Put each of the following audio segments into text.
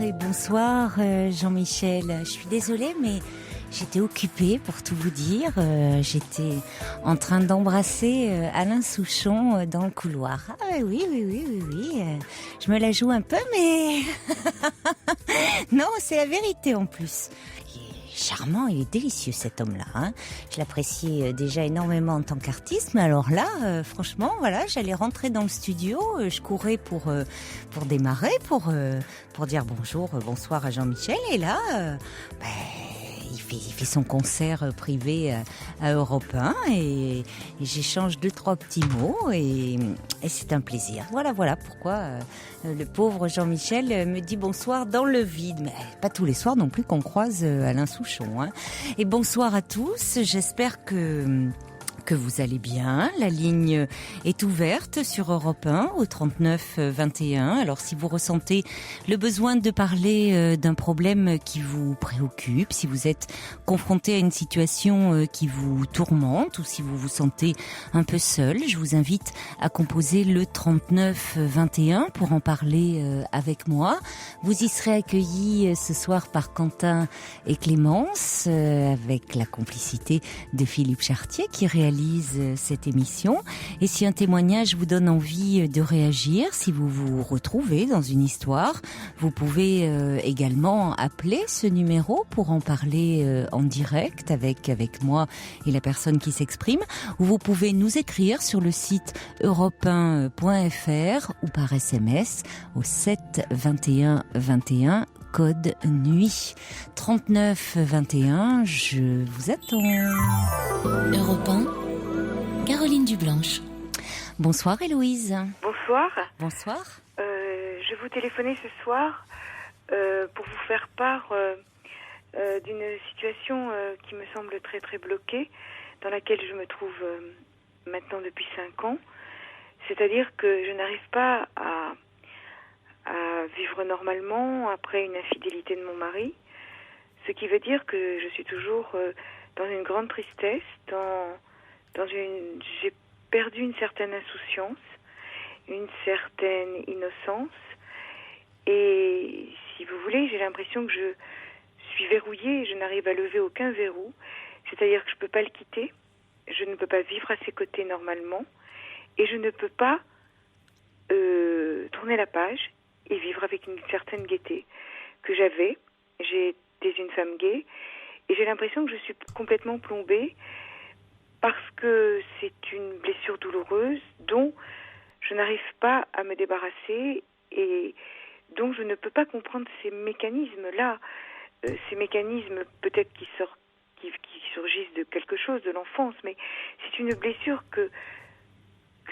et bonsoir Jean-Michel. Je suis désolée mais j'étais occupée pour tout vous dire. J'étais en train d'embrasser Alain Souchon dans le couloir. Ah oui. Je me la joue un peu mais... non, c'est la vérité en plus. Il est charmant, il est délicieux cet homme-là. Hein. Je l'appréciais déjà énormément en tant qu'artiste, mais alors là, franchement, voilà, j'allais rentrer dans le studio, je courais pour démarrer, pour dire bonsoir à Jean-Michel, et là, il fait son concert privé à Europe 1 et j'échange 2-3 petits mots et c'est un plaisir. Voilà pourquoi le pauvre Jean-Michel me dit bonsoir dans le vide. Mais pas tous les soirs non plus qu'on croise Alain Souchon. Hein. Et bonsoir à tous, j'espère que vous allez bien. La ligne est ouverte sur Europe 1 au 39 21. Alors si vous ressentez le besoin de parler d'un problème qui vous préoccupe, si vous êtes confronté à une situation qui vous tourmente ou si vous vous sentez un peu seul, je vous invite à composer le 39 21 pour en parler avec moi. Vous y serez accueillis ce soir par Quentin et Clémence avec la complicité de Philippe Chartier qui réalise cette émission. Et si un témoignage vous donne envie de réagir, si vous vous retrouvez dans une histoire, vous pouvez également appeler ce numéro pour en parler en direct avec moi et la personne qui s'exprime, ou vous pouvez nous écrire sur le site europe1.fr ou par SMS au 7 21 21 code nuit 39 21. Je vous attends. Europe 1, Caroline Dublanche. Bonsoir Héloïse. Bonsoir. Bonsoir. Je vous téléphonais ce soir pour vous faire part d'une situation qui me semble très très bloquée, dans laquelle je me trouve maintenant depuis 5 ans. C'est-à-dire que je n'arrive pas à vivre normalement après une infidélité de mon mari, ce qui veut dire que je suis toujours dans une grande tristesse, j'ai perdu une certaine insouciance, une certaine innocence, et si vous voulez, j'ai l'impression que je suis verrouillée et je n'arrive à lever aucun verrou, c'est-à-dire que je ne peux pas le quitter, je ne peux pas vivre à ses côtés normalement, et je ne peux pas tourner la page et vivre avec une certaine gaieté que j'avais. J'ai été une femme gaie et j'ai l'impression que je suis complètement plombée parce que c'est une blessure douloureuse dont je n'arrive pas à me débarrasser et dont je ne peux pas comprendre ces mécanismes-là, ces mécanismes peut-être qui surgissent de quelque chose, de l'enfance, mais c'est une blessure que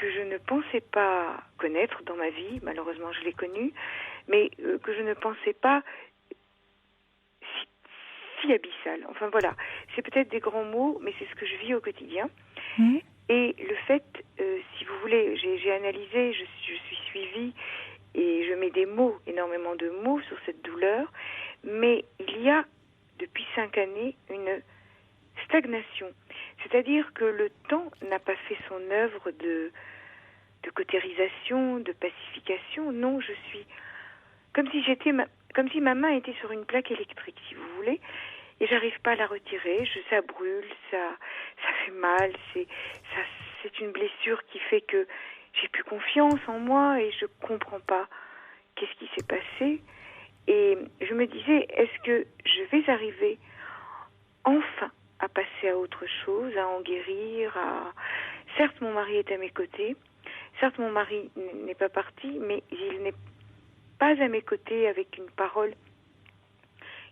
je ne pensais pas connaître dans ma vie, malheureusement je l'ai connue, mais que je ne pensais pas si abyssale. Enfin voilà, c'est peut-être des grands mots, mais c'est ce que je vis au quotidien. Mmh. Et le fait, si vous voulez, j'ai analysé, je suis suivie, et je mets énormément de mots sur cette douleur, mais il y a, depuis 5 années, une stagnation. C'est-à-dire que le temps n'a pas fait son œuvre de cautérisation, de pacification. Non, je suis comme si ma main était sur une plaque électrique, si vous voulez, et j'arrive pas à la retirer. Ça brûle, ça fait mal. C'est une blessure qui fait que j'ai plus confiance en moi et je comprends pas qu'est-ce qui s'est passé. Et je me disais, est-ce que je vais arriver enfin à passer à autre chose, à en guérir, Certes, mon mari est à mes côtés. Certes, mon mari n'est pas parti, mais il n'est pas à mes côtés avec une parole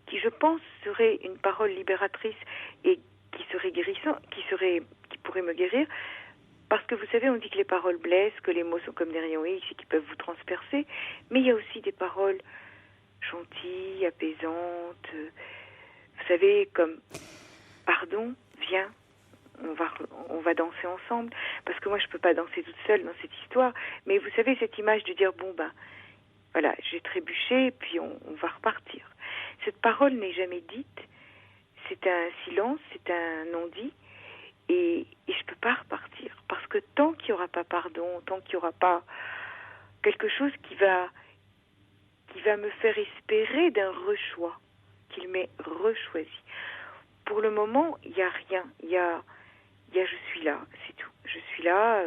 qui, je pense, serait une parole libératrice et qui serait guérissante, qui pourrait me guérir. Parce que vous savez, on dit que les paroles blessent, que les mots sont comme des rayons X et qui peuvent vous transpercer, mais il y a aussi des paroles gentilles, apaisantes. Vous savez, comme « Pardon, viens, on va danser ensemble », parce que moi je peux pas danser toute seule dans cette histoire, mais vous savez cette image de dire voilà, j'ai trébuché, puis on va repartir. Cette parole n'est jamais dite, c'est un silence, c'est un non-dit, et je peux pas repartir, parce que tant qu'il y aura pas pardon, tant qu'il y aura pas quelque chose qui qui va me faire espérer d'un rechoix, qu'il m'ait rechoisi. Pour le moment, il n'y a rien. Il y a je suis là, c'est tout. Je suis là,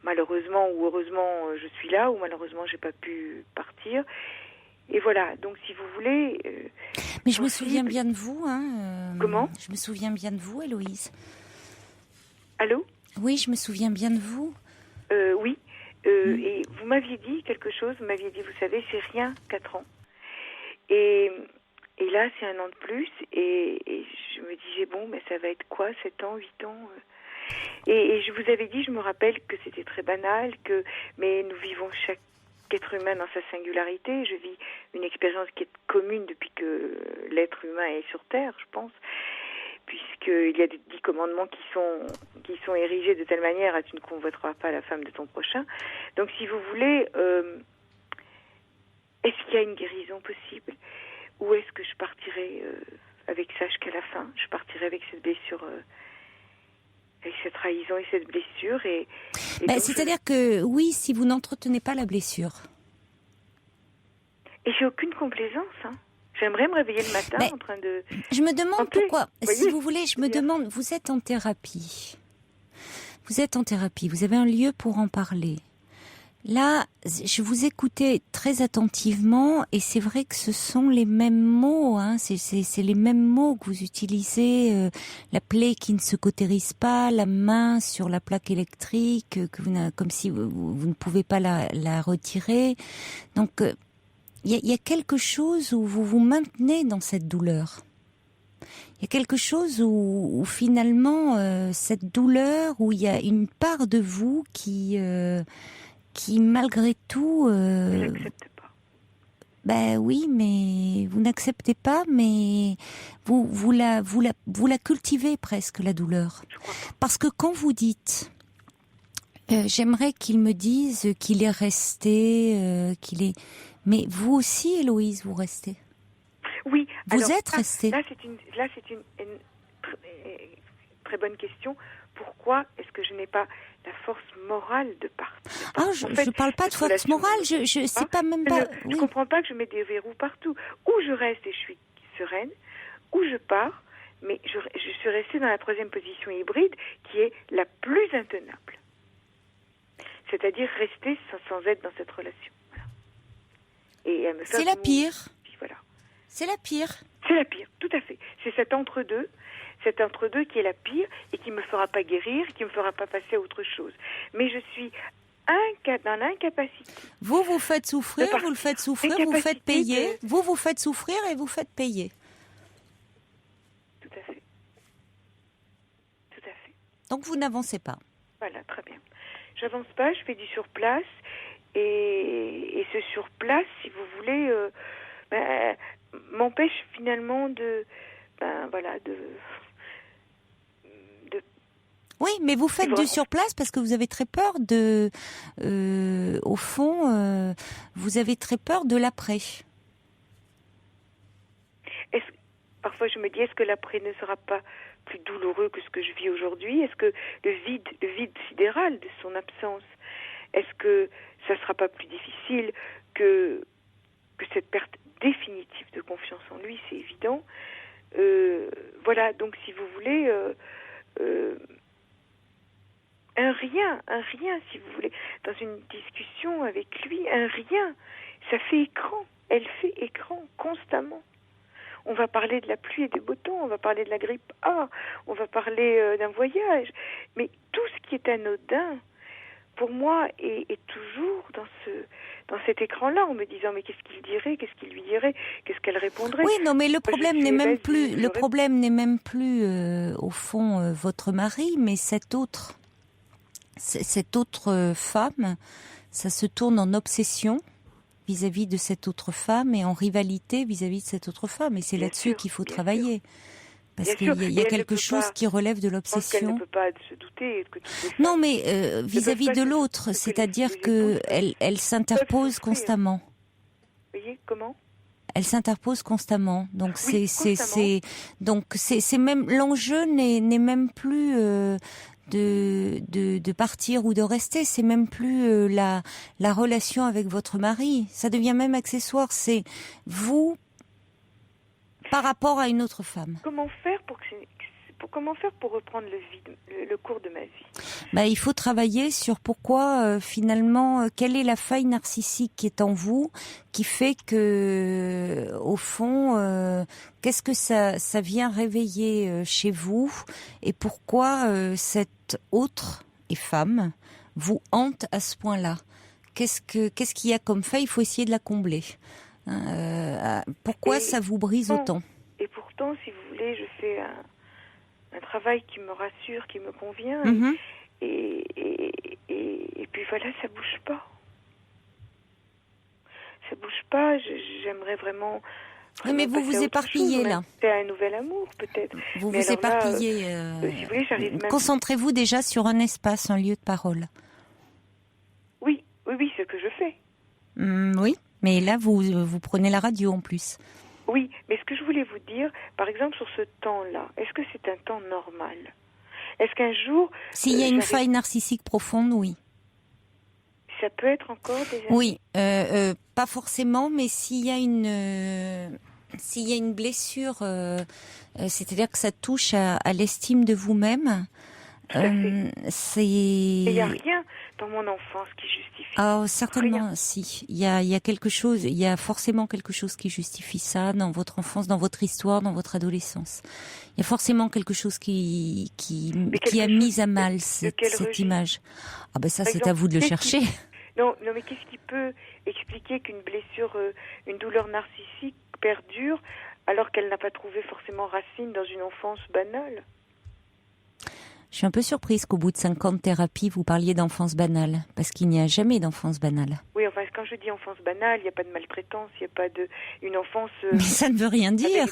malheureusement ou heureusement, je suis là, ou malheureusement, j'ai pas pu partir. Et voilà, donc si vous voulez... Mais je me souviens bien de vous. Comment ? Je me souviens bien de vous, Héloïse. Allô ? Oui, je me souviens bien de vous. Oui. Et vous m'aviez dit quelque chose, vous m'aviez dit, vous savez, c'est rien, 4 ans. Et là, c'est 1 an de plus, et je me disais, bon, mais ça va être quoi, 7 ans, 8 ans et je vous avais dit, je me rappelle que c'était très banal, mais nous vivons chaque être humain dans sa singularité. Je vis une expérience qui est commune depuis que l'être humain est sur Terre, je pense, puisqu'il y a des 10 commandements qui sont érigés de telle manière à tu ne convoiteras pas la femme de ton prochain. Donc, si vous voulez, est-ce qu'il y a une guérison possible, ou est-ce que je partirai avec ça jusqu'à la fin ? Je partirai avec cette blessure, avec cette trahison et cette blessure. C'est-à-dire que, oui, si vous n'entretenez pas la blessure. Et j'ai aucune complaisance, hein. J'aimerais me réveiller le matin en train de... Je me demande pourquoi, voyez, si vous voulez, je me demande, vous êtes en thérapie. Vous êtes en thérapie, vous avez un lieu pour en parler. Là, je vous écoutais très attentivement et c'est vrai que ce sont les mêmes mots, hein, c'est les mêmes mots que vous utilisez, la plaie qui ne se cautérise pas, la main sur la plaque électrique, comme si vous ne pouvez pas la retirer. Donc, il y a quelque chose où vous vous maintenez dans cette douleur. Il y a quelque chose où finalement, cette douleur, où il y a une part de vous qui malgré tout... Je n'accepte pas. Ben oui, mais vous n'acceptez pas, mais vous la cultivez presque, la douleur. Parce que quand vous dites... j'aimerais qu'il me dise qu'il est resté, qu'il est... Mais vous aussi, Héloïse, vous restez. Oui. Vous êtes restée. Là, c'est une très bonne question. Pourquoi est-ce que je n'ai pas la force morale de partir ? Ah, je ne parle pas de force morale, c'est pas même pas... Je comprends pas que je mets des verrous partout. Ou je reste et je suis sereine, ou je pars, mais je suis restée dans la 3e position hybride, qui est la plus intenable. C'est-à-dire rester sans être dans cette relation. Voilà. Et elle me fait... C'est la pire. Voilà. C'est la pire. C'est la pire, tout à fait. C'est cet entre-deux qui est la pire et qui ne me fera pas guérir, qui ne me fera pas passer à autre chose. Mais je suis dans l'incapacité. Vous faites souffrir, vous le faites souffrir, vous faites payer. Vous faites souffrir et vous faites payer. Tout à fait. Tout à fait. Donc vous n'avancez pas. Voilà, très bien. J'avance pas, je fais du surplace. Et ce surplace, si vous voulez, m'empêche finalement de... Oui, mais vous faites du surplace parce que vous avez très peur au fond, vous avez très peur de l'après. Parfois je me dis, est-ce que l'après ne sera pas plus douloureux que ce que je vis aujourd'hui ? Est-ce que le vide sidéral de son absence, est-ce que ça ne sera pas plus difficile que cette perte définitive de confiance en lui ? C'est évident. Voilà, donc si vous voulez... un rien, si vous voulez, dans une discussion avec lui, un rien, ça fait écran, elle fait écran constamment. On va parler de la pluie et des beaux temps, on va parler de la grippe A, on va parler d'un voyage, mais tout ce qui est anodin, pour moi, est toujours dans cet écran-là, en me disant, mais qu'est-ce qu'il dirait, qu'est-ce qu'il lui dirait, qu'est-ce qu'elle répondrait. Oui, non, mais le problème n'est même plus, au fond, votre mari, mais cette autre femme, ça se tourne en obsession vis-à-vis de cette autre femme et en rivalité vis-à-vis de cette autre femme. Et c'est là-dessus qu'il faut travailler. Parce qu'il y a quelque chose qui relève de l'obsession. Je pense qu'elle ne peut pas se douter que non, mais vis-à-vis de l'autre, c'est-à-dire qu'elle s'interpose constamment. Vous voyez comment ? Elle s'interpose constamment. Donc oui, c'est même l'enjeu n'est même plus de partir ou de rester. C'est même plus la relation avec votre mari. Ça devient même accessoire. C'est vous par rapport à une autre femme. Comment faire pour reprendre le cours de ma vie? Il faut travailler sur pourquoi finalement quelle est la faille narcissique qui est en vous, qui fait que au fond qu'est-ce que ça vient réveiller chez vous, et pourquoi cette autre et femme vous hante à ce point-là. Qu'est-ce qu'il y a comme faille? Il faut essayer de la combler. Pourquoi ça vous brise autant? Et pourtant, si vous voulez, je fais un travail qui me rassure, qui me convient, et puis voilà, ça bouge pas. Ça bouge pas. J'aimerais vraiment. Oui, mais vous vous éparpillez là. C'est un nouvel amour, peut-être. Vous vous éparpillez. Si vous voulez, j'arrive même. Concentrez-vous déjà sur un espace, un lieu de parole. Oui, c'est ce que je fais. Oui, mais là, vous prenez la radio en plus. Oui, mais ce que je voulais vous dire, par exemple, sur ce temps-là, est-ce que c'est un temps normal? Est-ce qu'un jour... S'il y a une faille narcissique profonde, oui. Ça peut être encore des années? Oui, pas forcément, mais s'il y a une blessure, c'est-à-dire que ça touche à l'estime de vous-même, c'est... Il n'y a rien dans mon enfance qui justifie. Ah, certainement, rien. si. Il y a quelque chose, il y a forcément quelque chose qui justifie ça dans votre enfance, dans votre histoire, dans votre adolescence. Il y a forcément quelque chose qui a mis à mal cette image. Ah ben ça, c'est à vous de le chercher. Non, mais qu'est-ce qui peut expliquer qu'une blessure, une douleur narcissique perdure alors qu'elle n'a pas trouvé forcément racine dans une enfance banale? Je suis un peu surprise qu'au bout de 5 ans de thérapie, vous parliez d'enfance banale, parce qu'il n'y a jamais d'enfance banale. Oui, enfin, quand je dis enfance banale, il n'y a pas de maltraitance, il n'y a pas une enfance... Mais ça ne veut rien dire.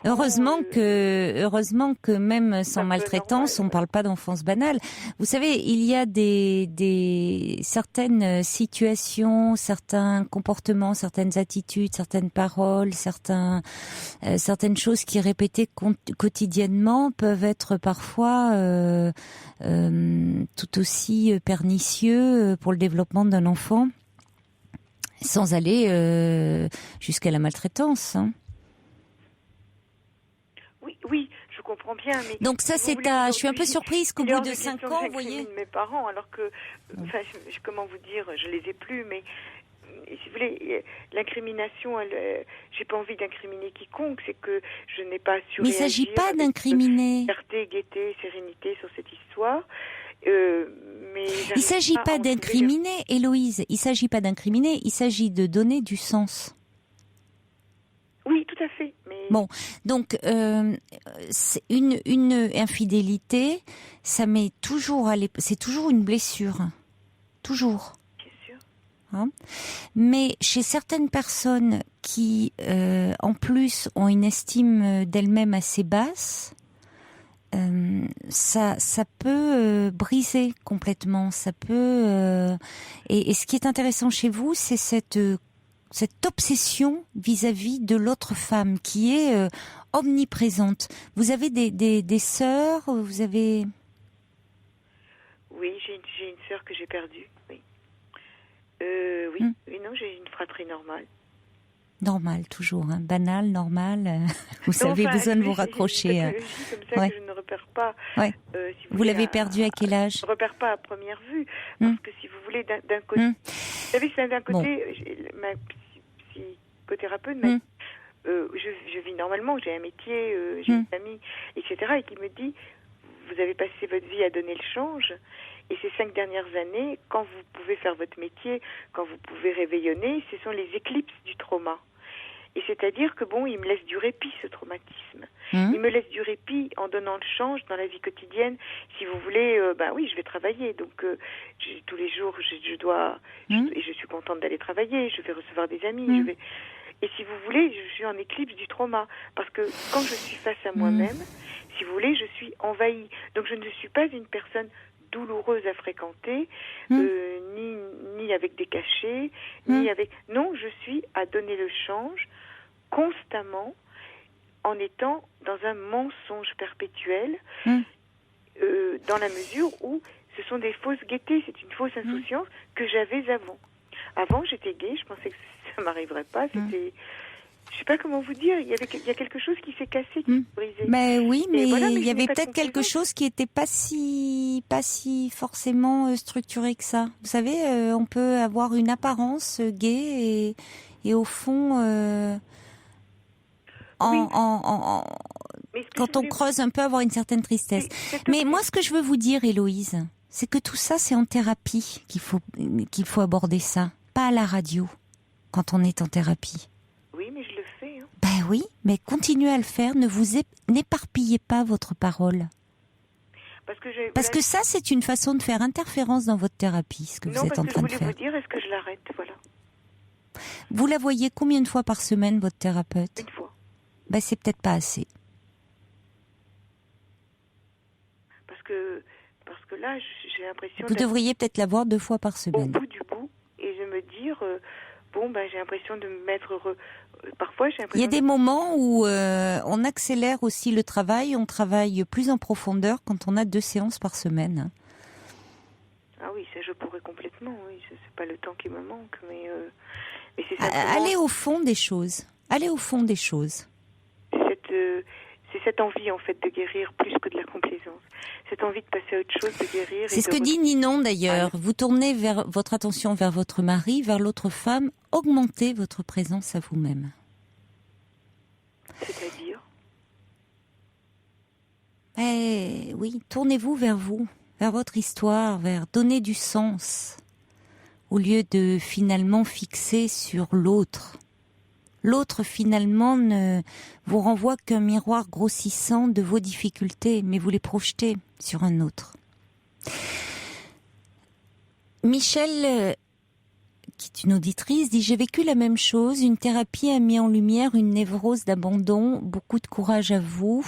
Heureusement que même sans maltraitance, on ne parle pas d'enfance banale. Vous savez, il y a certaines situations, certains comportements, certaines attitudes, certaines paroles, certaines choses qui répétées quotidiennement peuvent être parfois... tout aussi pernicieux pour le développement d'un enfant, sans aller jusqu'à la maltraitance. Hein. Oui, je comprends bien. Mais donc ça, je suis un peu surprise qu'au bout de 5 ans, vous voyez... de mes parents, alors que, comment vous dire, je les ai plus, mais... Si vous voulez, l'incrimination, j'ai pas envie d'incriminer quiconque, c'est que je n'ai pas su réagir. Mais il ne s'agit pas d'incriminer. Fierté, gaieté, sérénité sur cette histoire. Il ne s'agit pas d'incriminer, Héloïse. Il ne s'agit pas d'incriminer, il s'agit de donner du sens. Oui, tout à fait. Mais... Bon, donc c'est une infidélité, ça met toujours c'est toujours une blessure, toujours. Mais chez certaines personnes qui, en plus, ont une estime d'elles-mêmes assez basse, ça peut briser complètement. Ça peut. Et ce qui est intéressant chez vous, c'est cette obsession vis-à-vis de l'autre femme qui est omniprésente. Vous avez des sœurs, vous avez. Oui, j'ai une sœur que j'ai perdue. Oui. Oui, non, j'ai une fratrie normale. Normal, toujours, hein. Banal, normal. Vous avez besoin de vous raccrocher. C'est comme ça que je ne repère pas. Ouais. Vous l'avez perdu à quel âge? Je ne repère pas à première vue. Parce que si vous voulez, d'un côté... Vous savez, c'est d'un côté, ma psychothérapeute m'a dit, je vis normalement, j'ai un métier, j'ai une famille, etc. Et qui me dit, vous avez passé votre vie à donner le change. Et ces 5 dernières années, quand vous pouvez faire votre métier, quand vous pouvez réveillonner, ce sont les éclipses du trauma. Et c'est-à-dire que il me laisse du répit, ce traumatisme. Il me laisse du répit en donnant le change dans la vie quotidienne. Si vous voulez, oui, je vais travailler. Donc, tous les jours, je dois... et je suis contente d'aller travailler. Je vais recevoir des amis. Et si vous voulez, je suis en éclipse du trauma. Parce que quand je suis face à moi-même, si vous voulez, je suis envahie. Donc, je ne suis pas une personne douloureuse à fréquenter, ni avec des cachets, ni avec... Non, je suis à donner le change constamment en étant dans un mensonge perpétuel dans la mesure où ce sont des fausses gaietés, c'est une fausse insouciance que j'avais avant. Avant, j'étais gaie, je pensais que ça m'arriverait pas, c'était... Je sais pas comment vous dire, il y a quelque chose qui s'est cassé, qui s'est brisé. Mais oui, mais voilà, mais il y avait pas de peut-être quelque chose qui était pas si forcément structuré que ça. Vous savez, on peut avoir une apparence gaie et au fond, quand on creuse un peu, avoir une certaine tristesse. Mais moi, ce que je veux vous dire, Héloïse, c'est que tout ça, c'est en thérapie qu'il faut aborder ça, pas à la radio, quand on est en thérapie. Oui, mais je le fais. Hein. Ben oui, mais continuez à le faire. N'éparpillez pas votre parole. Parce que ça, c'est une façon de faire interférence dans votre thérapie, ce que vous êtes en train de faire. Non, parce que je voulais vous dire, est-ce que je l'arrête, voilà. Vous la voyez combien de fois par semaine, votre thérapeute ? Une fois. Ben, c'est peut-être pas assez. Parce que là, j'ai l'impression... Vous devriez peut-être la voir 2 fois par semaine. Au bout du bout, et de me dire... j'ai l'impression de me mettre heureux. Parfois, j'ai l'impression... Il y a des moments où on accélère aussi le travail, on travaille plus en profondeur quand on a 2 séances par semaine. Ah oui, ça je pourrais complètement, oui. C'est pas le temps qui me manque, mais c'est ça. Allez au fond des choses. Allez au fond des choses. C'est cette envie, en fait, de guérir plus que de la complaisance. Cette envie de passer à autre chose, de guérir... C'est ce que dit Ninon, d'ailleurs. Vous tournez votre attention vers votre mari, vers l'autre femme. Augmentez votre présence à vous-même. C'est-à-dire ? Oui, tournez-vous, vers votre histoire, vers donner du sens, au lieu de finalement fixer sur l'autre. L'autre, finalement, ne vous renvoie qu'un miroir grossissant de vos difficultés, mais vous les projetez sur un autre. Michel, qui est une auditrice, dit « J'ai vécu la même chose. Une thérapie a mis en lumière une névrose d'abandon. Beaucoup de courage à vous. »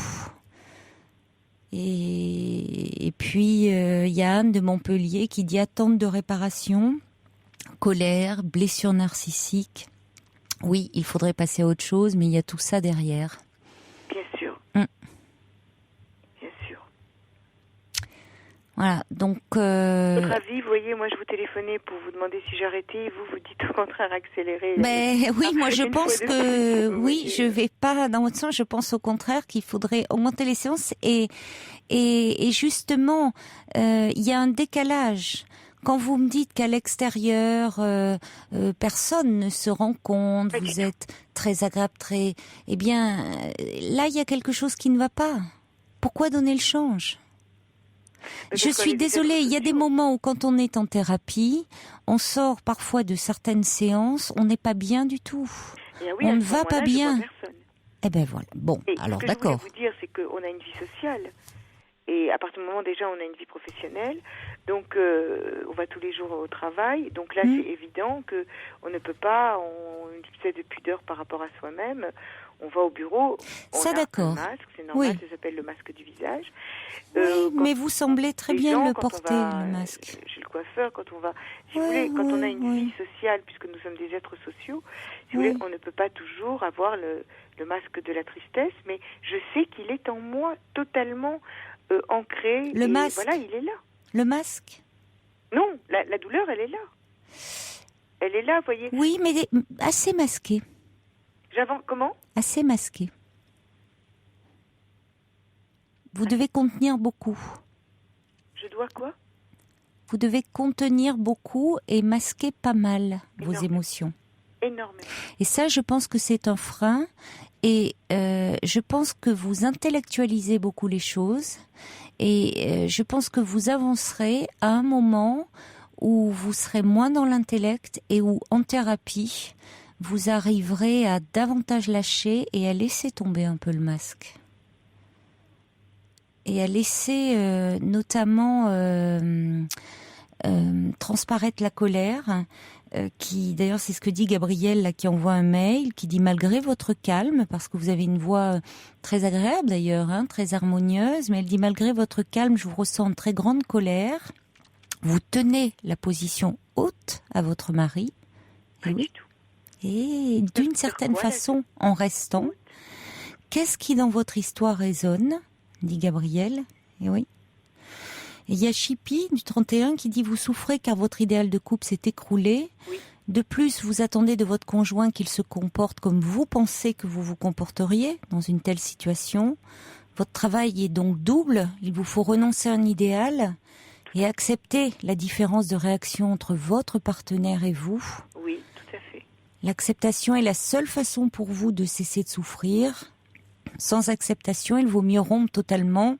Et puis, il y a Anne de Montpellier qui dit « Attente de réparation, colère, blessure narcissique. » Oui, il faudrait passer à autre chose, mais il y a tout ça derrière. Bien sûr. Bien sûr. Voilà, donc... Votre avis, vous voyez, moi je vous téléphonais pour vous demander si j'arrêtais, vous dites au contraire accélérer. Mais oui, moi je pense que... Oui, je vais pas dans votre sens, je pense au contraire qu'il faudrait augmenter les séances et justement, il y a un décalage. Quand vous me dites qu'à l'extérieur, personne ne se rend compte, vous êtes très agréable, eh bien, là, il y a quelque chose qui ne va pas. Pourquoi donner le change ? Je suis désolée, il y a des moments où quand on est en thérapie, on sort parfois de certaines séances, on n'est pas bien du tout. On ne va pas bien. Eh ben voilà. Bon, alors d'accord. Ce que je voulais vous dire, c'est qu'on a une vie sociale. Et à partir du moment, déjà, on a une vie professionnelle, donc on va tous les jours au travail. Donc là, c'est évident qu'on ne peut pas, une espèce de pudeur par rapport à soi-même. On va au bureau, on a un masque, c'est normal, ça s'appelle le masque du visage. Oui, mais vous semblez très bien le porter, le masque. Chez le coiffeur, quand on va, si vous voulez, quand on a une vie sociale, puisque nous sommes des êtres sociaux, si vous voulez, on ne peut pas toujours avoir le masque de la tristesse, mais je sais qu'il est en moi totalement ancré. Le masque. Voilà, il est là. Le masque. Non, la douleur, elle est là. Elle est là, vous voyez. Oui, mais assez masqué. Comment ? Assez masqué. Vous devez contenir beaucoup. Je dois quoi ? Vous devez contenir beaucoup et masquer pas mal vos émotions. Énormément. Et ça, je pense que c'est un frein. Et je pense que vous intellectualisez beaucoup les choses. Et je pense que vous avancerez à un moment où vous serez moins dans l'intellect et où, en thérapie, vous arriverez à davantage lâcher et à laisser tomber un peu le masque. Et à laisser notamment transparaître la colère, qui d'ailleurs c'est ce que dit Gabrielle là, qui envoie un mail, qui dit malgré votre calme, parce que vous avez une voix très agréable d'ailleurs, très harmonieuse, mais elle dit malgré votre calme, je vous ressens une très grande colère. Vous tenez la position haute à votre mari. Pas du tout. Et d'une certaine façon, en restant, qu'est-ce qui dans votre histoire résonne, dit Gabrielle. Et oui. Et il y a Chippy du 31 qui dit « Vous souffrez car votre idéal de couple s'est écroulé. Oui. De plus, vous attendez de votre conjoint qu'il se comporte comme vous pensez que vous vous comporteriez dans une telle situation. Votre travail est donc double. Il vous faut renoncer à un idéal et accepter la différence de réaction entre votre partenaire et vous. Oui, tout à fait. L'acceptation est la seule façon pour vous de cesser de souffrir. Sans acceptation, il vaut mieux rompre totalement,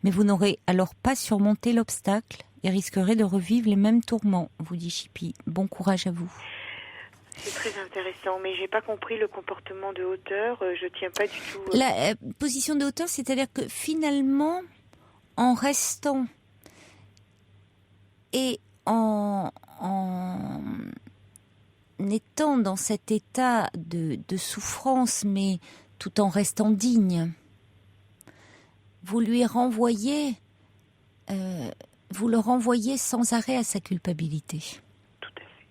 mais vous n'aurez alors pas surmonté l'obstacle et risquerez de revivre les mêmes tourments, vous dit Chippy. Bon courage à vous. C'est très intéressant, mais j'ai pas compris le comportement de hauteur. Je tiens pas du tout. La position de hauteur, c'est-à-dire que finalement, en restant et en étant dans cet état de souffrance, mais tout en restant digne, vous lui renvoyez, vous le renvoyez sans arrêt à sa culpabilité. Tout à fait.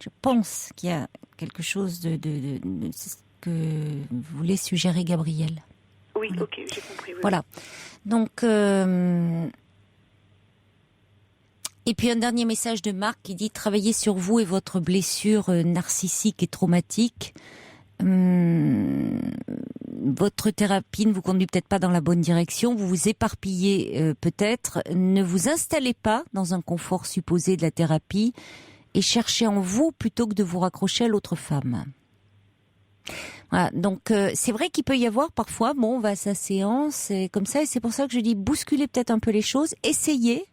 Je pense qu'il y a quelque chose de ce que voulait suggérer Gabriel. Oui, Voilà. ok, j'ai compris. Oui. Voilà. Donc, et puis un dernier message de Marc qui dit « Travaillez sur vous et votre blessure narcissique et traumatique. Votre thérapie ne vous conduit peut-être pas dans la bonne direction, vous vous éparpillez peut-être. Ne vous installez pas dans un confort supposé de la thérapie et cherchez en vous plutôt que de vous raccrocher à l'autre femme. » Voilà, donc c'est vrai qu'il peut y avoir parfois, bon, on va à sa séance et comme ça, et c'est pour ça que je dis bousculez peut-être un peu les choses, essayez,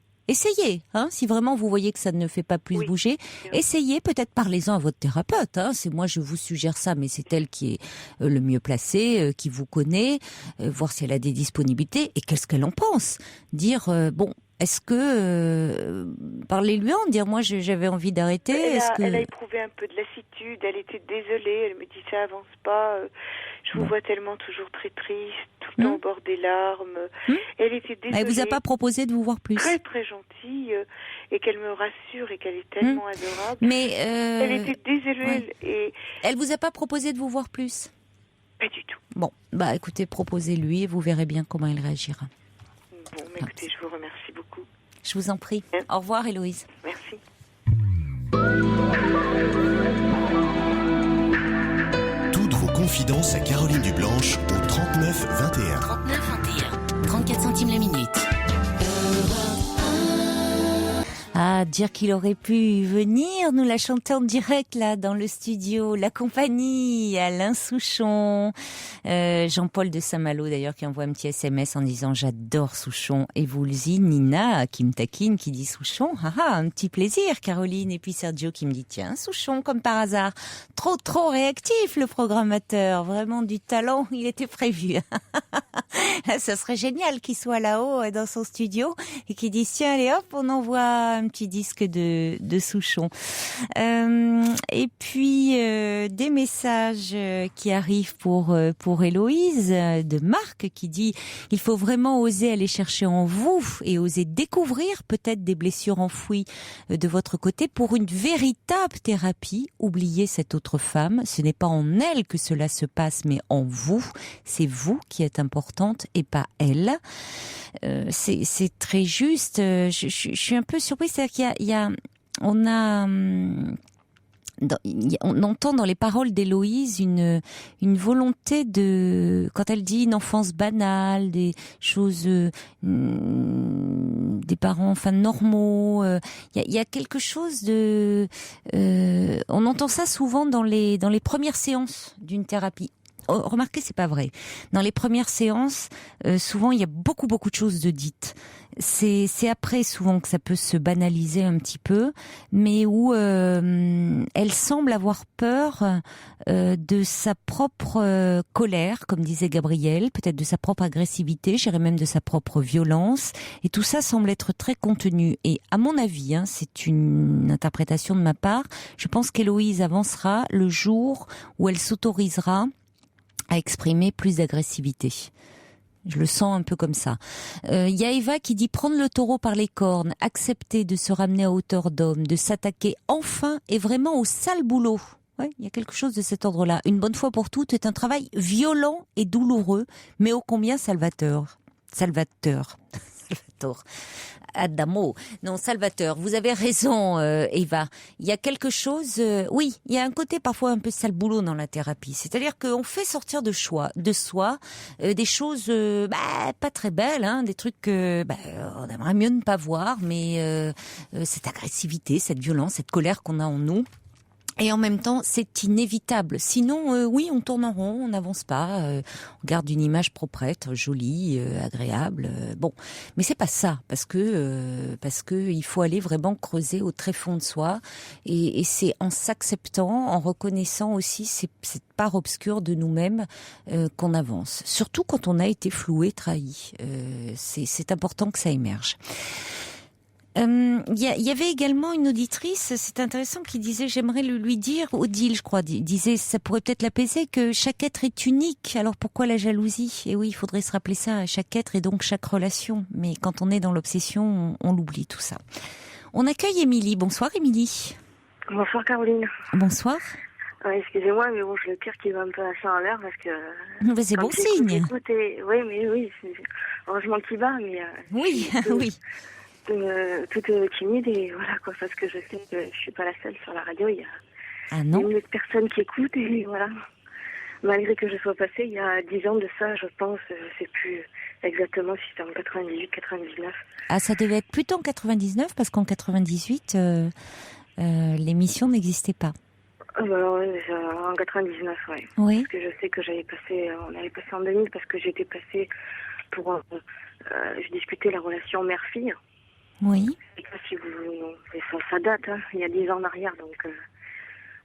hein, si vraiment vous voyez que ça ne fait pas plus bouger, essayez, peut-être parlez-en à votre thérapeute, hein, c'est moi je vous suggère ça, mais c'est elle qui est le mieux placée, qui vous connaît, voir si elle a des disponibilités et qu'est-ce qu'elle en pense, dire bon. Est-ce que parlez-lui en dire moi j'avais envie d'arrêter. Elle a éprouvé un peu de lassitude, elle était désolée, elle me dit ça avance pas, je vous vois tellement toujours très triste, tout le temps au bord des larmes. Elle était désolée. Elle vous a pas proposé de vous voir plus. Très très gentille et qu'elle me rassure et qu'elle est tellement adorable. Mais elle était désolée et elle vous a pas proposé de vous voir plus. Pas du tout. Bon, bah écoutez, proposez-lui et vous verrez bien comment il réagira. Bon, mais écoutez, je vous remercie beaucoup. Je vous en prie. Au revoir, Héloïse. Merci. Toutes vos confidences à Caroline Dublanche au 39 21. 39 21. 34 centimes la minute. Ah, dire qu'il aurait pu venir, nous la chanter en direct là dans le studio, la compagnie, Alain Souchon, Jean-Paul de Saint-Malo d'ailleurs qui envoie un petit SMS en disant j'adore Souchon, et Woolsey, Nina qui me taquine qui dit Souchon, un petit plaisir Caroline, et puis Sergio qui me dit tiens Souchon comme par hasard, trop réactif le programmateur, vraiment du talent, il était prévu. Ça serait génial qu'il soit là-haut dans son studio et qu'il dise tiens allez hop on envoie un petit disque de Souchon. Et puis des messages qui arrivent pour Héloïse de Marc qui dit il faut vraiment oser aller chercher en vous et oser découvrir peut-être des blessures enfouies de votre côté pour une véritable thérapie. Oubliez cette autre femme, ce n'est pas en elle que cela se passe mais en vous, c'est vous qui êtes importante et pas elle. C'est très juste. Je suis un peu surprise, c'est-à-dire on entend dans les paroles d'Héloïse une volonté de, quand elle dit une enfance banale, des choses, des parents enfin normaux. Il y a quelque chose de, on entend ça souvent dans les premières séances d'une thérapie. Oh, remarquez, c'est pas vrai. Dans les premières séances, souvent il y a beaucoup de choses de dites. C'est après souvent que ça peut se banaliser un petit peu, mais où elle semble avoir peur de sa propre colère, comme disait Gabriel, peut-être de sa propre agressivité, j'irais même de sa propre violence, et tout ça semble être très contenu. Et à mon avis, c'est une interprétation de ma part, je pense qu'Héloïse avancera le jour où elle s'autorisera à exprimer plus d'agressivité. Je le sens un peu comme ça. Y a Eva qui dit prendre le taureau par les cornes, accepter de se ramener à hauteur d'homme, de s'attaquer enfin et vraiment au sale boulot. Ouais, il y a quelque chose de cet ordre-là. Une bonne fois pour toutes est un travail violent et douloureux, mais ô combien salvateur. Salvatore. Adamo. Non, Salvatore, vous avez raison, Eva. Il y a quelque chose, oui, il y a un côté parfois un peu sale boulot dans la thérapie. C'est-à-dire qu'on fait sortir de soi, des choses pas très belles, hein, des trucs que on aimerait mieux ne pas voir, mais cette agressivité, cette violence, cette colère qu'on a en nous. Et en même temps, c'est inévitable. Sinon, oui, on tourne en rond, on n'avance pas, on garde une image proprette, jolie, agréable. Bon, mais c'est pas ça, parce que il faut aller vraiment creuser au très fond de soi, et c'est en s'acceptant, en reconnaissant aussi cette part obscure de nous-mêmes qu'on avance. Surtout quand on a été floué, trahi. C'est important que ça émerge. Il y avait également une auditrice, c'est intéressant, qui disait, j'aimerais lui dire, Odile je crois, disait, ça pourrait peut-être l'apaiser, que chaque être est unique, alors pourquoi la jalousie? Et oui, il faudrait se rappeler ça, chaque être et donc chaque relation, mais quand on est dans l'obsession, on l'oublie tout ça. On accueille Émilie. Bonsoir Émilie. Bonsoir Caroline. Bonsoir. Excusez-moi, mais bon, j'ai le cœur qui va un peu lâcher en l'air parce que... Mais c'est bon signe. Oui, mais oui, heureusement qu'il bat, mais... Oui, oui. Toute timide, et voilà quoi, parce que je sais que je suis pas la seule sur la radio, il y a une autre personne qui écoute, et voilà. Malgré que je sois passée il y a 10 ans de ça, je pense, je sais plus exactement si c'était en 98, 99. Ah, ça devait être plutôt en 99, parce qu'en 98, l'émission n'existait pas. En 99, ouais. Oui. Parce que je sais que on avait passé en 2000, parce que j'étais passée pour... je discutais la relation mère-fille. Oui. Je sais pas si ça date, hein, il y a 10 ans en arrière, donc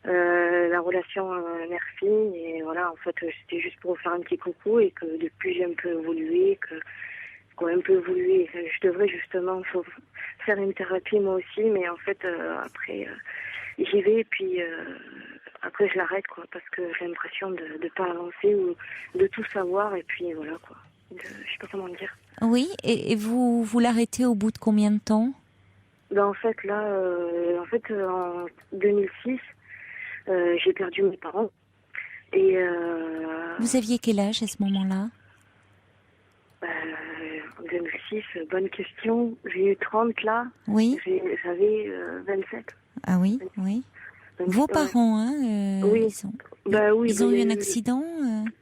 la relation mère-fille, et voilà, en fait, c'était juste pour vous faire un petit coucou, et que depuis j'ai un peu évolué, je devrais justement faire une thérapie moi aussi, mais en fait, après, j'y vais, et puis après je l'arrête, quoi, parce que j'ai l'impression de pas avancer, ou de tout savoir, et puis voilà, quoi. Je sais pas comment dire. Oui, et vous l'arrêtez au bout de combien de temps? En fait, là, en 2006, j'ai perdu mes parents. Et vous aviez quel âge à ce moment-là? En 2006, bonne question. J'ai eu 30 là. Oui. J'avais 27. Ah oui, 27, oui. 27, vos parents, hein oui. Ils ont eu un accident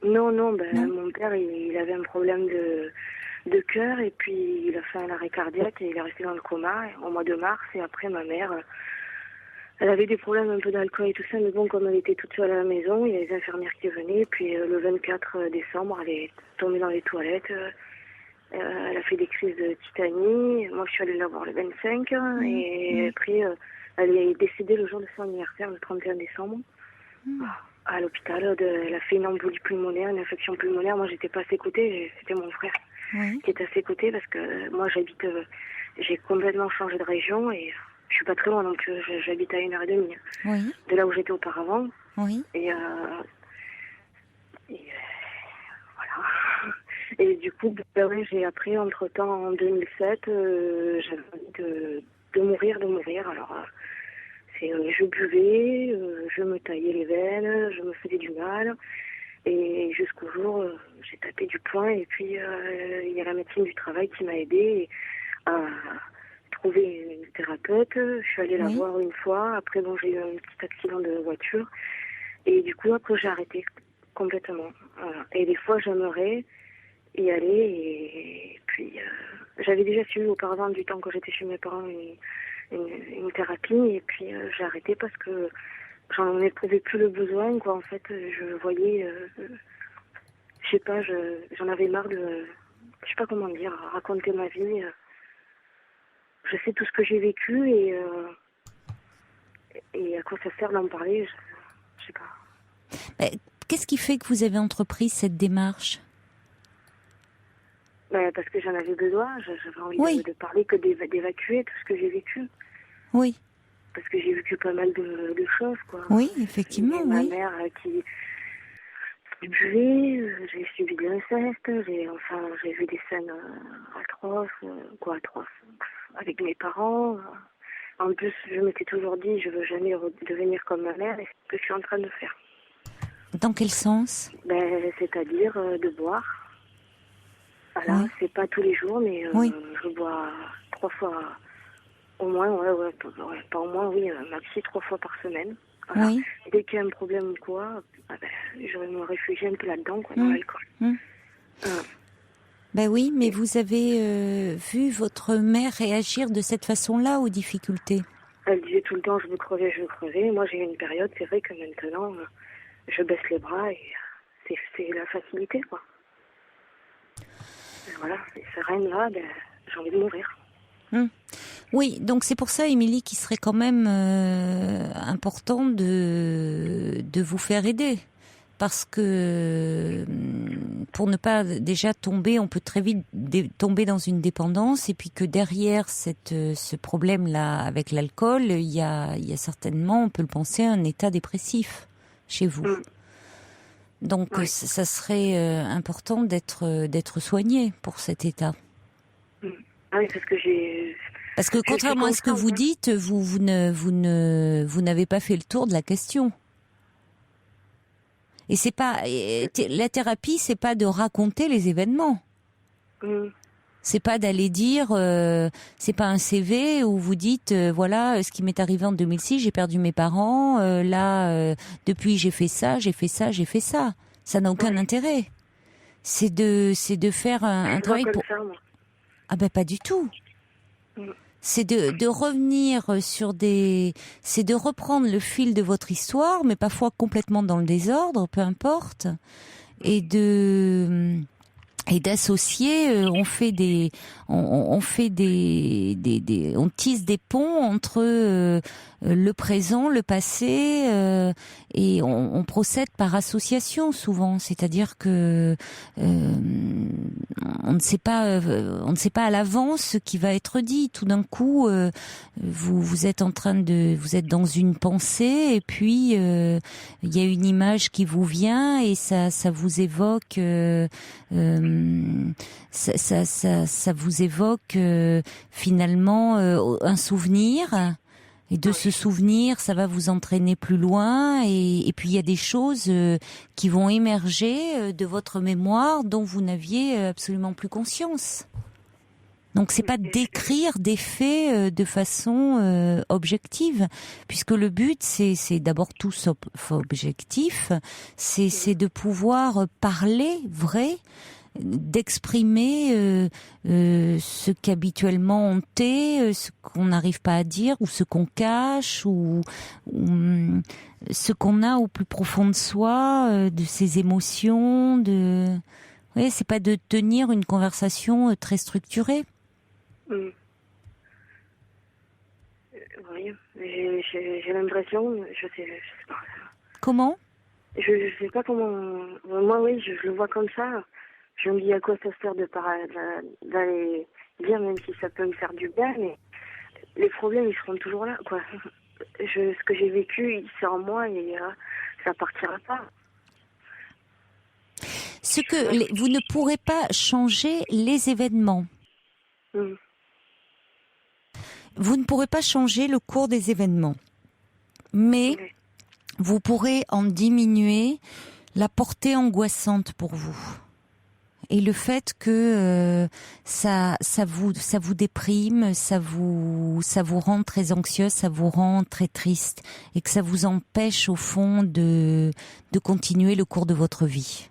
Non. Mon père, il avait un problème de cœur, et puis il a fait un arrêt cardiaque, et il est resté dans le coma au mois de mars. Et après, ma mère, elle avait des problèmes un peu d'alcool et tout ça, mais bon, comme elle était toute seule à la maison, il y a les infirmières qui venaient, et puis le 24 décembre, elle est tombée dans les toilettes, elle a fait des crises de tétanie. Moi, je suis allée la voir le 25, et après, elle est décédée le jour de son anniversaire, le 31 décembre. À l'hôpital, elle a fait une embolie pulmonaire, une infection pulmonaire. Moi, j'étais pas à ses côtés, c'était mon frère qui était à ses côtés, parce que moi, j'ai complètement changé de région, et je suis pas très loin, donc j'habite à 1h30 de là où j'étais auparavant. Oui. Et voilà. Et du coup, j'ai appris, entre-temps, en 2007, j'avais envie de mourir. Alors, je buvais, je me taillais les veines, je me faisais du mal. Et jusqu'au jour, j'ai tapé du poing, et puis il y a la médecine du travail qui m'a aidée à trouver une thérapeute. Je suis allée la voir une fois. Après, j'ai eu un petit accident de voiture. Et du coup, après, j'ai arrêté complètement. Voilà. Et des fois, j'aimerais y aller. Et puis, j'avais déjà suivi auparavant, du temps que j'étais chez mes parents, une thérapie. Et puis, j'ai arrêté parce que j'en éprouvais plus le besoin, quoi. En fait, je voyais... je sais pas, j'en avais marre de... Je sais pas comment dire, raconter ma vie. Je sais tout ce que j'ai vécu, et à quoi ça sert d'en parler, je sais pas. Qu'est-ce qui fait que vous avez entrepris cette démarche? Parce que j'en avais besoin, j'avais envie de parler, que d'évacuer tout ce que j'ai vécu. Oui. Parce que j'ai vécu pas mal de choses, quoi. Oui, effectivement, ma mère qui buvait, j'ai subi de l'inceste, j'ai vu des scènes atroces, avec mes parents. En plus, je m'étais toujours dit, je veux jamais devenir comme ma mère, et c'est ce que je suis en train de faire. Dans quel sens? C'est-à-dire de boire Voilà, Oui. c'est pas tous les jours, mais Oui. je bois 3 fois, au moins, pas au moins, oui, maxi 3 fois par semaine. Voilà. Oui. Dès qu'il y a un problème ou quoi, je vais me réfugier un peu là-dedans, quoi, dans Mm. l'alcool. Mm. Ben oui, mais vous avez vu votre mère réagir de cette façon-là aux difficultés. Elle disait tout le temps, je veux crever, je veux crever. Moi, j'ai eu une période, c'est vrai que maintenant, je baisse les bras et c'est la facilité, quoi. Et voilà, et ces rênes-là, j'ai envie de mourir. Oui, donc c'est pour ça, Émilie, qu'il serait quand même important de vous faire aider. Parce que pour ne pas déjà tomber, on peut très vite tomber dans une dépendance, et puis que derrière ce problème-là avec l'alcool, il y a certainement, on peut le penser, un état dépressif chez vous. Donc Oui. ça serait important d'être soigné pour cet état. Ah oui, parce que Parce que contrairement à ce que vous dites, vous n'avez pas fait le tour de la question. Et c'est pas la thérapie, c'est pas de raconter les événements. C'est pas d'aller dire, c'est pas un CV où vous dites, voilà, ce qui m'est arrivé en 2006, j'ai perdu mes parents, depuis j'ai fait ça, j'ai fait ça, j'ai fait ça. Ça n'a aucun intérêt. C'est de faire un travail comme pour. ça, moi. Ah ben pas du tout. C'est de revenir c'est de reprendre le fil de votre histoire, mais parfois complètement dans le désordre, peu importe, et d'associer, on tisse des ponts entre le présent, le passé, et on procède par association souvent, c'est-à-dire que on ne sait pas à l'avance ce qui va être dit. Tout d'un coup, vous êtes dans une pensée, et puis il y a une image qui vous vient, et ça vous évoque. Ça vous évoque finalement un souvenir, et de ce souvenir, ça va vous entraîner plus loin, et puis il y a des choses qui vont émerger de votre mémoire dont vous n'aviez absolument plus conscience. Donc c'est pas décrire des faits de façon objective, puisque le but c'est d'abord tout sauf objectif, c'est de pouvoir parler vrai, d'exprimer ce qu'habituellement on tait, ce qu'on n'arrive pas à dire, ou ce qu'on cache, ou ce qu'on a au plus profond de soi, de ses émotions, oui, c'est pas de tenir une conversation très structurée. Oui, j'ai l'impression, je sais pas. Comment? Je sais pas comment. Moi, oui, je le vois comme ça. Je me dis à quoi ça sert d'aller dire, même si ça peut me faire du bien, mais les problèmes, ils seront toujours là, quoi. Ce que j'ai vécu, c'est en moi, et ça partira pas. Vous ne pourrez pas changer les événements. Vous ne pourrez pas changer le cours des événements, mais vous pourrez en diminuer la portée angoissante pour vous. Et le fait que ça vous déprime, ça vous rend très anxieuse, ça vous rend très triste, et que ça vous empêche au fond de continuer le cours de votre vie.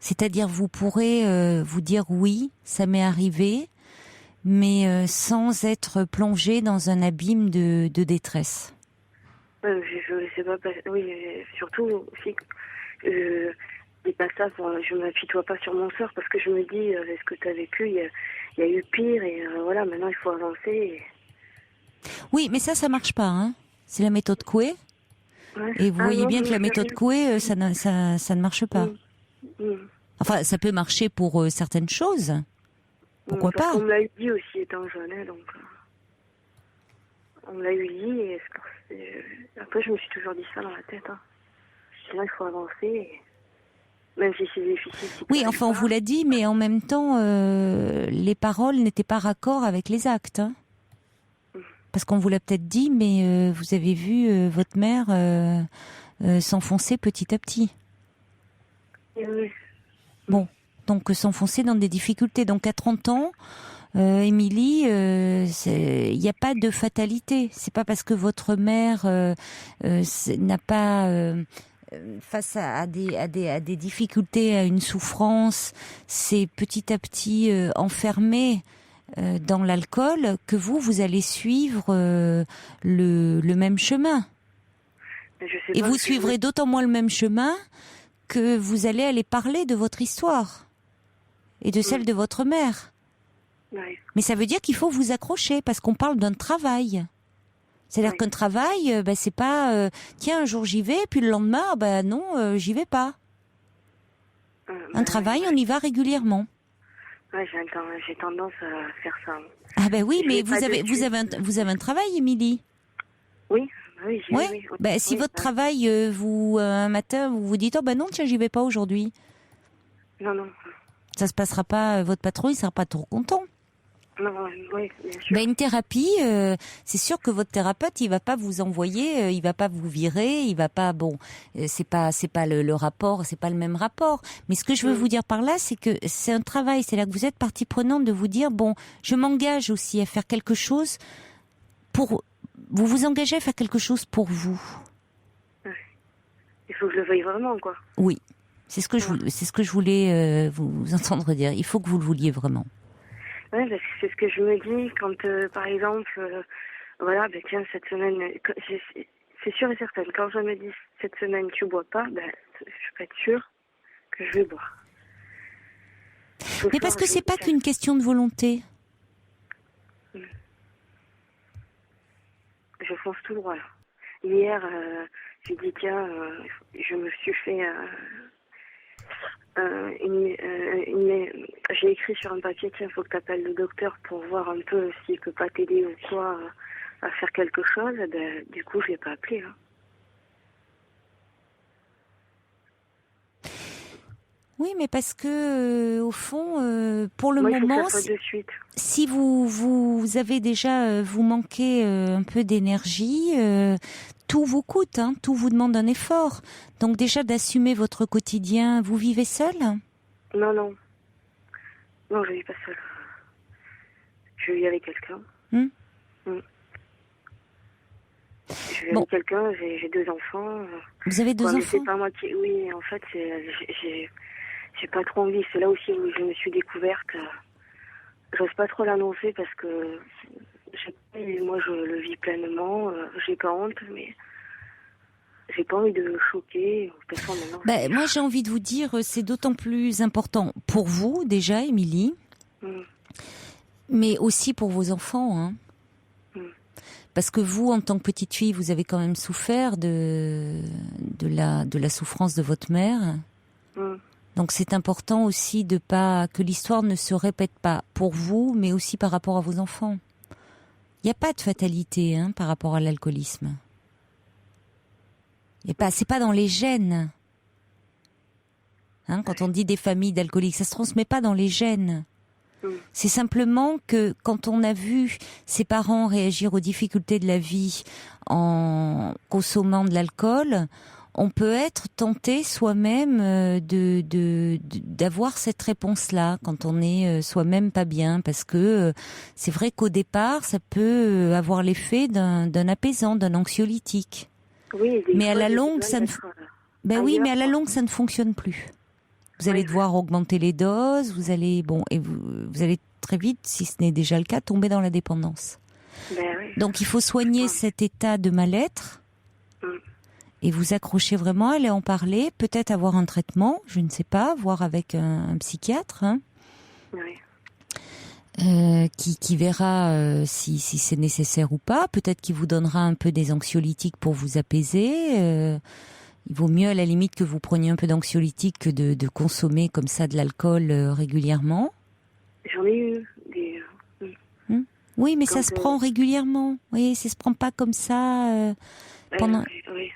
C'est-à-dire, vous pourrez vous dire oui, ça m'est arrivé, mais sans être plongé dans un abîme de détresse. Je sais pas, oui, surtout aussi, et pas ça, je m'apitoie pas sur mon sort, parce que je me dis, avec ce que tu as vécu, il y a eu pire, et voilà, maintenant il faut avancer. Oui, mais ça marche pas, hein. C'est la méthode Coué. Ouais. Et vous voyez bien que la méthode Coué, ça ne marche pas. Enfin, ça peut marcher pour certaines choses. Pourquoi pas? On me l'a eu dit aussi étant jeune, hein, donc on me l'a eu dit, et après je me suis toujours dit ça dans la tête. Hein. Sinon il faut avancer, même si c'est difficile. Oui, enfin on vous l'a dit, mais en même temps, les paroles n'étaient pas raccord avec les actes. Hein. Parce qu'on vous l'a peut-être dit, mais vous avez vu votre mère s'enfoncer petit à petit. Oui. Bon, donc s'enfoncer dans des difficultés. Donc à 30 ans, Émilie, il n'y a pas de fatalité. C'est pas parce que votre mère n'a pas face à des difficultés, à une souffrance, c'est petit à petit enfermé dans l'alcool que vous allez suivre le même chemin. Et vous suivrez d'autant moins le même chemin que vous allez aller parler de votre histoire et de celle de votre mère. Ouais. Mais ça veut dire qu'il faut vous accrocher parce qu'on parle d'un travail. C'est-à-dire qu'un travail, c'est pas tiens un jour j'y vais puis le lendemain non j'y vais pas. Un travail on y va régulièrement. Ouais, j'ai tendance à faire ça. Ah oui, mais vous avez un travail, Émilie. Oui, j'y vais. Oui. Si votre travail un matin vous dites non tiens j'y vais pas aujourd'hui. Non. Ça se passera pas, votre patron il sera pas trop content. Non, oui, bien sûr. Une thérapie, c'est sûr que votre thérapeute, il va pas vous envoyer, il va pas vous virer, il va pas, c'est pas le rapport, c'est pas le même rapport. Mais ce que je veux vous dire par là, c'est que c'est un travail, c'est là que vous êtes partie prenante de vous dire, je m'engage aussi à faire quelque chose vous vous engagez à faire quelque chose pour vous. Il faut que je le veuille vraiment, quoi. Oui. C'est ce que je voulais vous entendre dire. Il faut que vous le vouliez vraiment. Ouais, c'est ce que je me dis quand, par exemple, tiens, cette semaine, c'est sûr et certain, quand je me dis cette semaine tu bois pas, je peux être sûre que je vais boire. Mais parce que c'est pas qu'une question de volonté. Je fonce tout droit, là. Hier, j'ai dit, tiens, je me suis fait... j'ai écrit sur un papier, tiens, il faut que tu appelles le docteur pour voir un peu s'il peut pas t'aider ou quoi à faire quelque chose. Du coup, je l'ai pas appelé. Hein. Oui, mais parce que au fond, pour le Moi, moment, il faut que ça soit de suite. Si vous avez déjà, vous manquez un peu d'énergie, tout vous coûte, tout vous demande un effort. Donc déjà d'assumer votre quotidien. Vous vivez seul ? Non, je vis pas seule. Je vis avec quelqu'un. Je vis avec quelqu'un, j'ai 2 enfants. Vous avez 2 enfants ? C'est pas moi qui... Oui, en fait, j'ai pas trop envie. C'est là aussi où je me suis découverte. J'ose pas trop l'annoncer parce que moi je le vis pleinement. J'ai pas honte, mais j'ai pas envie de choquer. Moi j'ai envie de vous dire, c'est d'autant plus important pour vous déjà, Émilie, mais aussi pour vos enfants. Parce que vous, en tant que petite fille, vous avez quand même souffert de la souffrance de votre mère. Donc c'est important aussi que l'histoire ne se répète pas pour vous, mais aussi par rapport à vos enfants. Il n'y a pas de fatalité par rapport à l'alcoolisme. C'est pas dans les gènes. Quand on dit des familles d'alcooliques, ça se transmet pas dans les gènes. C'est simplement que quand on a vu ses parents réagir aux difficultés de la vie en consommant de l'alcool, on peut être tenté soi-même d'avoir cette réponse-là quand on est soi-même pas bien, parce que c'est vrai qu'au départ, ça peut avoir l'effet d'un apaisant, d'un anxiolytique. Oui, mais à la longue, ça ne fonctionne plus. Vous allez devoir augmenter les doses, vous allez très vite, si ce n'est déjà le cas, tomber dans la dépendance. Donc il faut soigner cet état de mal-être. Et vous accrocher vraiment, aller en parler, peut-être avoir un traitement, je ne sais pas, voir avec un psychiatre, qui verra si c'est nécessaire ou pas. Peut-être qu'il vous donnera un peu des anxiolytiques pour vous apaiser. Il vaut mieux à la limite que vous preniez un peu d'anxiolytiques que de consommer comme ça de l'alcool régulièrement. J'en ai eu des... Oui, mais ça se prend régulièrement. Oui, ça se prend pas comme ça pendant... Oui.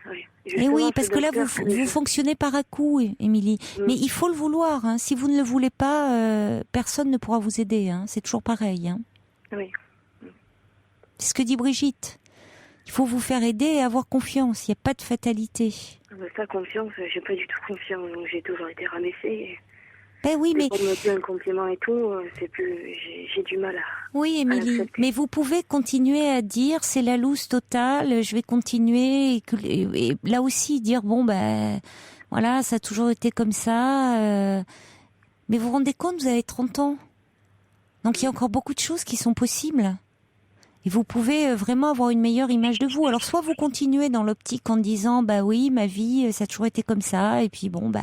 Et oui, parce que là, vous fonctionnez par à-coup, Émilie. Mais il faut le vouloir. Si vous ne le voulez pas, personne ne pourra vous aider. C'est toujours pareil. Oui. C'est ce que dit Brigitte. Il faut vous faire aider et avoir confiance. Il n'y a pas de fatalité. Ça, confiance, j'ai pas du tout confiance. Donc j'ai toujours été ramassée. Ben oui, mais Pour me dire un compliment et tout, c'est plus, j'ai du mal à. oui, Émilie, l'accepter. mais vous pouvez continuer à dire c'est la loose totale, je vais continuer et là aussi dire bon ben voilà, ça a toujours été comme ça. Mais vous vous rendez compte, vous avez 30 ans, donc il y a encore beaucoup de choses qui sont possibles. Et vous pouvez vraiment avoir une meilleure image de vous. Alors soit vous continuez dans l'optique en disant bah oui, ma vie ça a toujours été comme ça et puis bon bah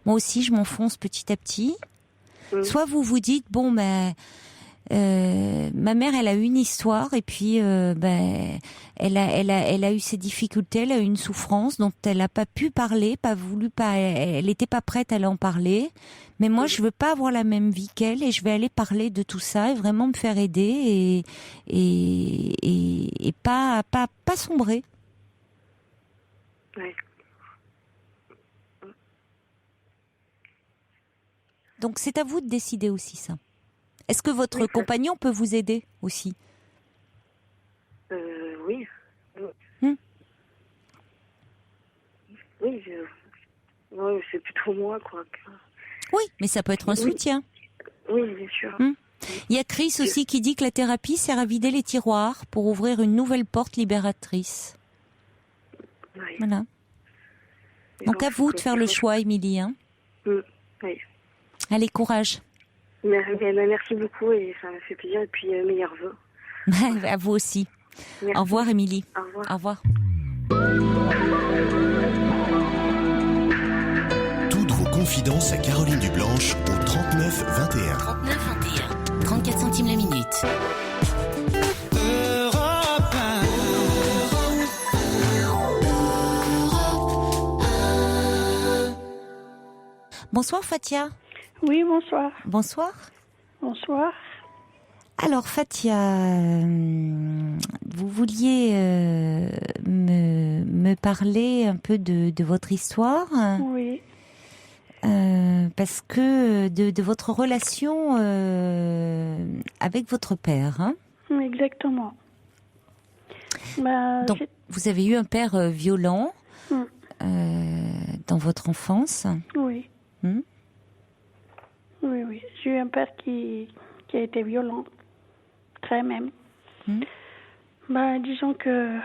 moi aussi je m'enfonce petit à petit. Soit vous vous dites bon ben ma mère, elle a eu une histoire et puis elle a eu ses difficultés, elle a eu une souffrance dont elle n'a pas pu parler, elle n'était pas prête à en parler. Mais moi, je veux pas avoir la même vie qu'elle et je vais aller parler de tout ça et vraiment me faire aider et pas sombrer. Ouais. Donc c'est à vous de décider aussi ça. Est-ce que votre Oui, ça- compagnon peut vous aider aussi ? Oui. Hmm. Oui, ouais, c'est plutôt moi, quoi. Oui, mais ça peut être un Oui. soutien. Oui, bien sûr. Il y a Chris aussi qui dit que la thérapie sert à vider les tiroirs pour ouvrir une nouvelle porte libératrice. Oui. Voilà. Mais Donc bon, à vous de faire le faut- choix, Émilie. Hein. Oui. Allez, courage. Merci beaucoup et ça m'a fait plaisir. Et puis, meilleurs vœux. À vous aussi. Merci. Au revoir, Émilie. Au revoir. Au revoir. Toutes vos confidences à Caroline Dublanche au 39 21. 39 21. 34 centimes la minute. Bonsoir, Fatia. Oui, bonsoir. Bonsoir. Bonsoir. Alors, Fatia, vous vouliez me parler un peu de votre histoire, Oui. parce que de votre relation avec votre père. Hein. Exactement. Bah, Donc, vous avez eu un père violent Mm. dans votre enfance. oui. Hmm. Oui, oui. J'ai eu un père qui a été violent. Très même. Mm. Bah, disons que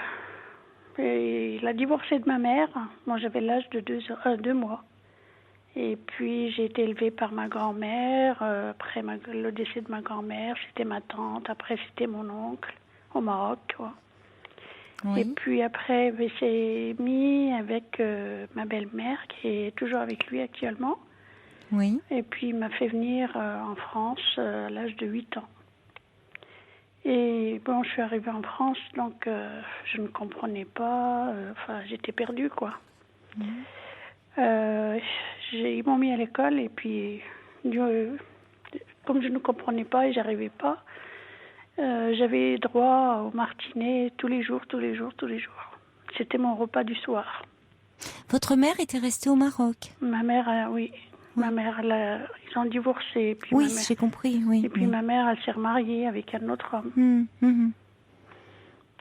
il a divorcé de ma mère. Moi, j'avais l'âge de 2 mois. Et puis, j'ai été élevée par ma grand-mère. Après le décès de ma grand-mère, c'était ma tante. Après, c'était mon oncle au Maroc, quoi. Oui. Et puis après, il s'est mis avec ma belle-mère, qui est toujours avec lui actuellement. Oui. Et puis, il m'a fait venir en France à l'âge de 8 ans. Et bon, je suis arrivée en France, donc je ne comprenais pas. Enfin, j'étais perdue, quoi. Ils m'ont mis à l'école et puis, comme je ne comprenais pas et j'arrivais pas, j'avais droit au martinet tous les jours. C'était mon repas du soir. Votre mère était restée au Maroc. Ma mère, oui. Ma mère, ils ont divorcé. Et puis Oui, ma mère- j'ai compris. Oui. Et puis oui. ma mère, elle s'est remariée avec un autre homme.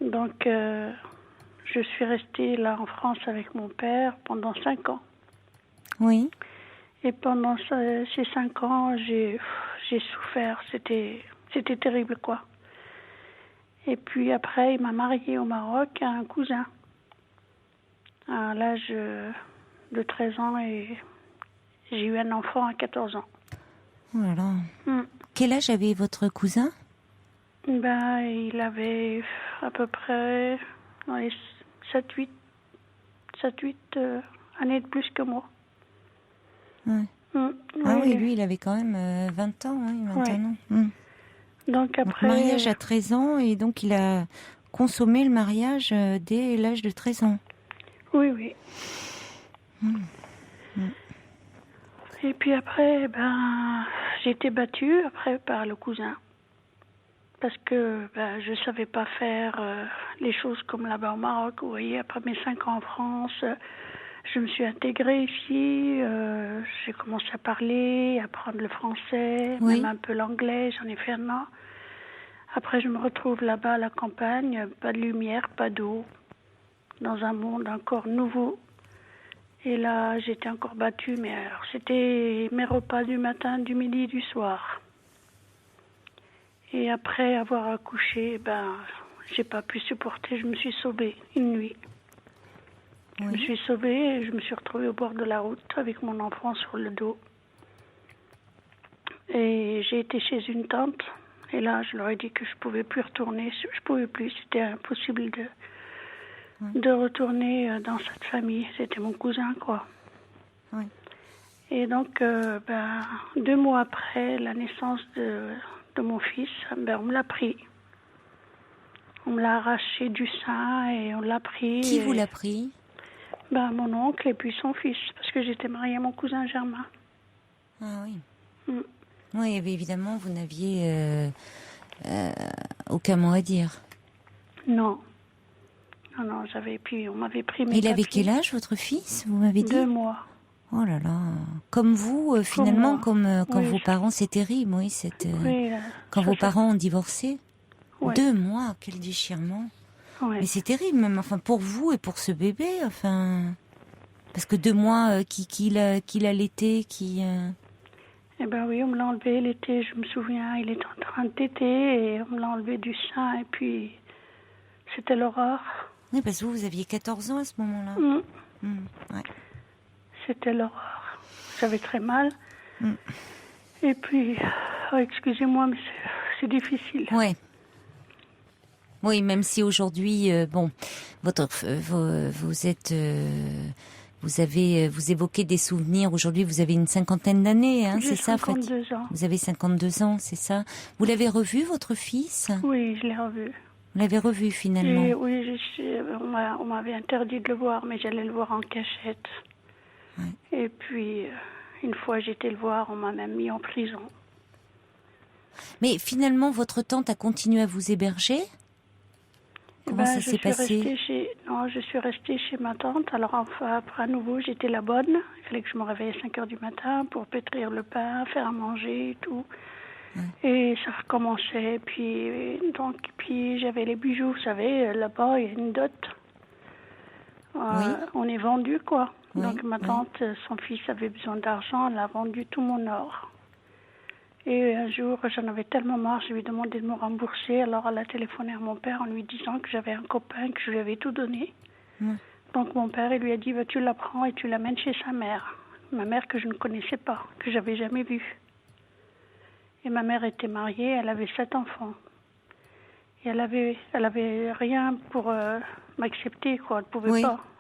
Donc, je suis restée là en France avec mon père pendant 5 ans. Oui. Et pendant ces 5 ans, j'ai souffert. C'était terrible, quoi. Et puis après, il m'a mariée au Maroc à un cousin à l'âge de 13 ans et j'ai eu un enfant à 14 ans. Voilà. Mm. Quel âge avait votre cousin ? Ben, il avait à peu près dans les 7-8 années de plus que moi. Ouais. Mm. Ah oui, lui, il avait quand même 20 ans, hein, 21 Ouais. ans. Donc Donc, après... mariage à 13 ans, et donc il a consommé le mariage dès l'âge de 13 ans. Oui, oui. Et puis après, j'ai été battue après par le cousin. Parce que je savais pas faire les choses comme là-bas au Maroc. Vous voyez, après mes 5 ans en France, je me suis intégrée ici. J'ai commencé à parler, à apprendre le français, Oui. même un peu l'anglais. J'en ai fait un an. Après, je me retrouve là-bas à la campagne, pas de lumière, pas d'eau, dans un monde encore nouveau. Et là, j'étais encore battue, mais alors c'était mes repas du matin, du midi, du soir. Et après avoir accouché, j'ai pas pu supporter, je me suis sauvée une nuit. Je me suis sauvée et je me suis retrouvée au bord de la route avec mon enfant sur le dos. Et j'ai été chez une tante. Et là, je leur ai dit que je pouvais plus retourner. Je pouvais plus, c'était impossible de retourner dans cette famille. C'était mon cousin, quoi. Oui. Et donc, 2 mois après la naissance de mon fils, on me l'a pris. On me l'a arraché du sein et on l'a pris. Qui vous l'a pris? Mon oncle et puis son fils, parce que j'étais mariée à mon cousin Germain. Ah oui. Oui, évidemment, vous n'aviez aucun mot à dire. Non, j'avais... Puis on m'avait pris mes Il avait papiers. quel âge, votre fils, vous m'avez dit? 2 mois. Oh là là. Comme vous, finalement, comme Oui, vos parents, c'est terrible, oui. Oui, quand vos parents ont divorcé. Ouais. 2 mois, quel déchirement. Ouais. Mais c'est terrible, même, enfin, pour vous et pour ce bébé, enfin... Parce que 2 mois, qu'il allaitait, Eh ben oui, on me l'a enlevé l'été, je me souviens, il était en train de téter et on me l'a enlevé du sein et puis c'était l'horreur. Oui, parce que vous aviez 14 ans à ce moment-là. Ouais. C'était l'horreur. J'avais très mal. Et puis, excusez-moi, mais c'est difficile. Ouais. Oui, même si aujourd'hui, vous évoquez des souvenirs. Aujourd'hui, vous avez une 50aine d'années, hein, c'est ça, Fatima? 52 ans. Vous avez 52 ans, c'est ça. Vous l'avez revu, votre fils? Oui, je l'ai revu. Vous l'avez revu, finalement? Et oui, on m'avait interdit de le voir, mais j'allais le voir en cachette. Ouais. Et puis, une fois j'étais le voir, on m'a même mis en prison. Mais finalement, votre tante a continué à vous héberger? Comment ça s'est passé? Je suis restée chez ma tante. Alors enfin, après à nouveau, j'étais la bonne. Il fallait que je me réveille à 5 heures du matin pour pétrir le pain, faire à manger et tout. Et ça recommençait. Puis j'avais les bijoux, vous savez, là-bas, il y a une dot. On est vendu, quoi. Oui, Donc ma tante, son fils avait besoin d'argent, elle a vendu tout mon or. Et un jour, j'en avais tellement marre, je lui ai demandé de me rembourser. Alors elle a téléphoné à mon père en lui disant que j'avais un copain, que je lui avais tout donné. Donc mon père, il lui a dit, tu la prends et tu l'amènes chez sa mère. Ma mère que je ne connaissais pas, que j'avais jamais vue. Et ma mère était mariée, elle avait 7 enfants. Et elle avait rien pour m'accepter, quoi.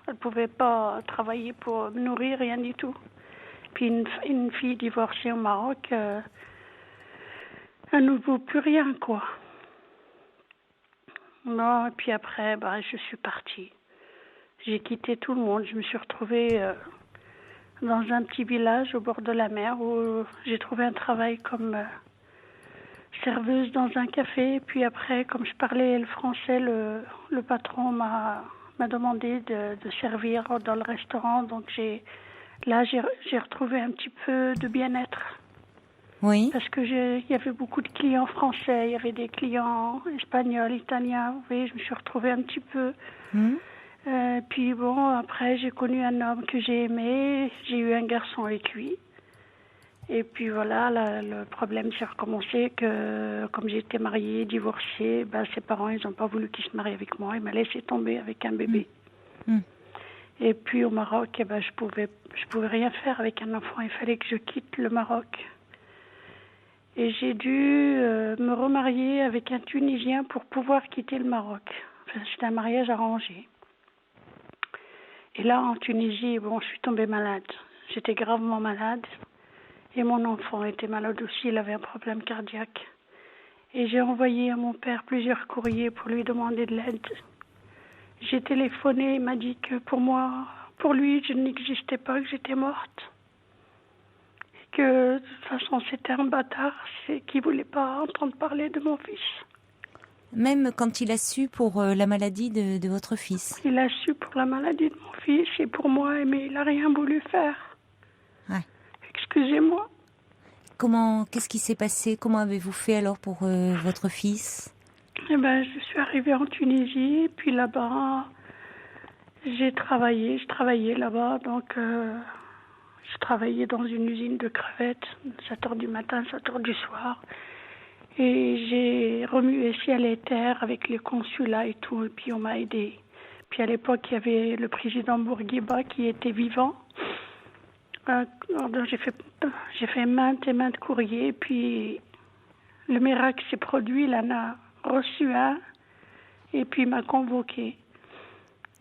Elle pouvait pas travailler pour me nourrir, rien du tout. Puis une fille divorcée au Maroc, elle ne vaut plus rien, quoi. Non, et puis après, je suis partie. J'ai quitté tout le monde. Je me suis retrouvée dans un petit village au bord de la mer où j'ai trouvé un travail comme serveuse dans un café. Puis après, comme je parlais le français, le patron m'a demandé de servir dans le restaurant. Donc j'ai retrouvé un petit peu de bien-être. Oui. Parce que il y avait beaucoup de clients français, il y avait des clients espagnols, italiens. Vous voyez, je me suis retrouvée un petit peu. Puis après, j'ai connu un homme que j'ai aimé. J'ai eu un garçon avec lui. Et puis voilà, le problème s'est recommencé que, comme j'étais mariée, divorcée, ses parents, ils n'ont pas voulu qu'il se marie avec moi. Ils m'ont laissé tomber avec un bébé. Et puis au Maroc, je pouvais rien faire avec un enfant. Il fallait que je quitte le Maroc. Et j'ai dû me remarier avec un Tunisien pour pouvoir quitter le Maroc. Enfin, c'était un mariage arrangé. Et là, en Tunisie, je suis tombée malade. J'étais gravement malade. Et mon enfant était malade aussi, il avait un problème cardiaque. Et j'ai envoyé à mon père plusieurs courriers pour lui demander de l'aide. J'ai téléphoné, il m'a dit que pour lui, je n'existais pas, que j'étais morte. Que de toute façon c'était un bâtard, c'est qu'il voulait pas entendre parler de mon fils. Même quand il a su pour la maladie de votre fils? Il a su pour la maladie de mon fils et pour moi, mais il a rien voulu faire. Ouais. Excusez-moi. Qu'est-ce qui s'est passé? Comment avez-vous fait alors pour votre fils? Je suis arrivée en Tunisie, puis là-bas, Je travaillais là-bas, donc je travaillais dans une usine de crevettes, 7h du matin, 7h du soir. Et j'ai remué ciel et terre avec les consulats et tout, et puis on m'a aidé. Puis à l'époque, il y avait le président Bourguiba qui était vivant. Donc j'ai fait maintes et maintes courriers, puis le miracle s'est produit, il en a reçu un, et puis il m'a convoqué.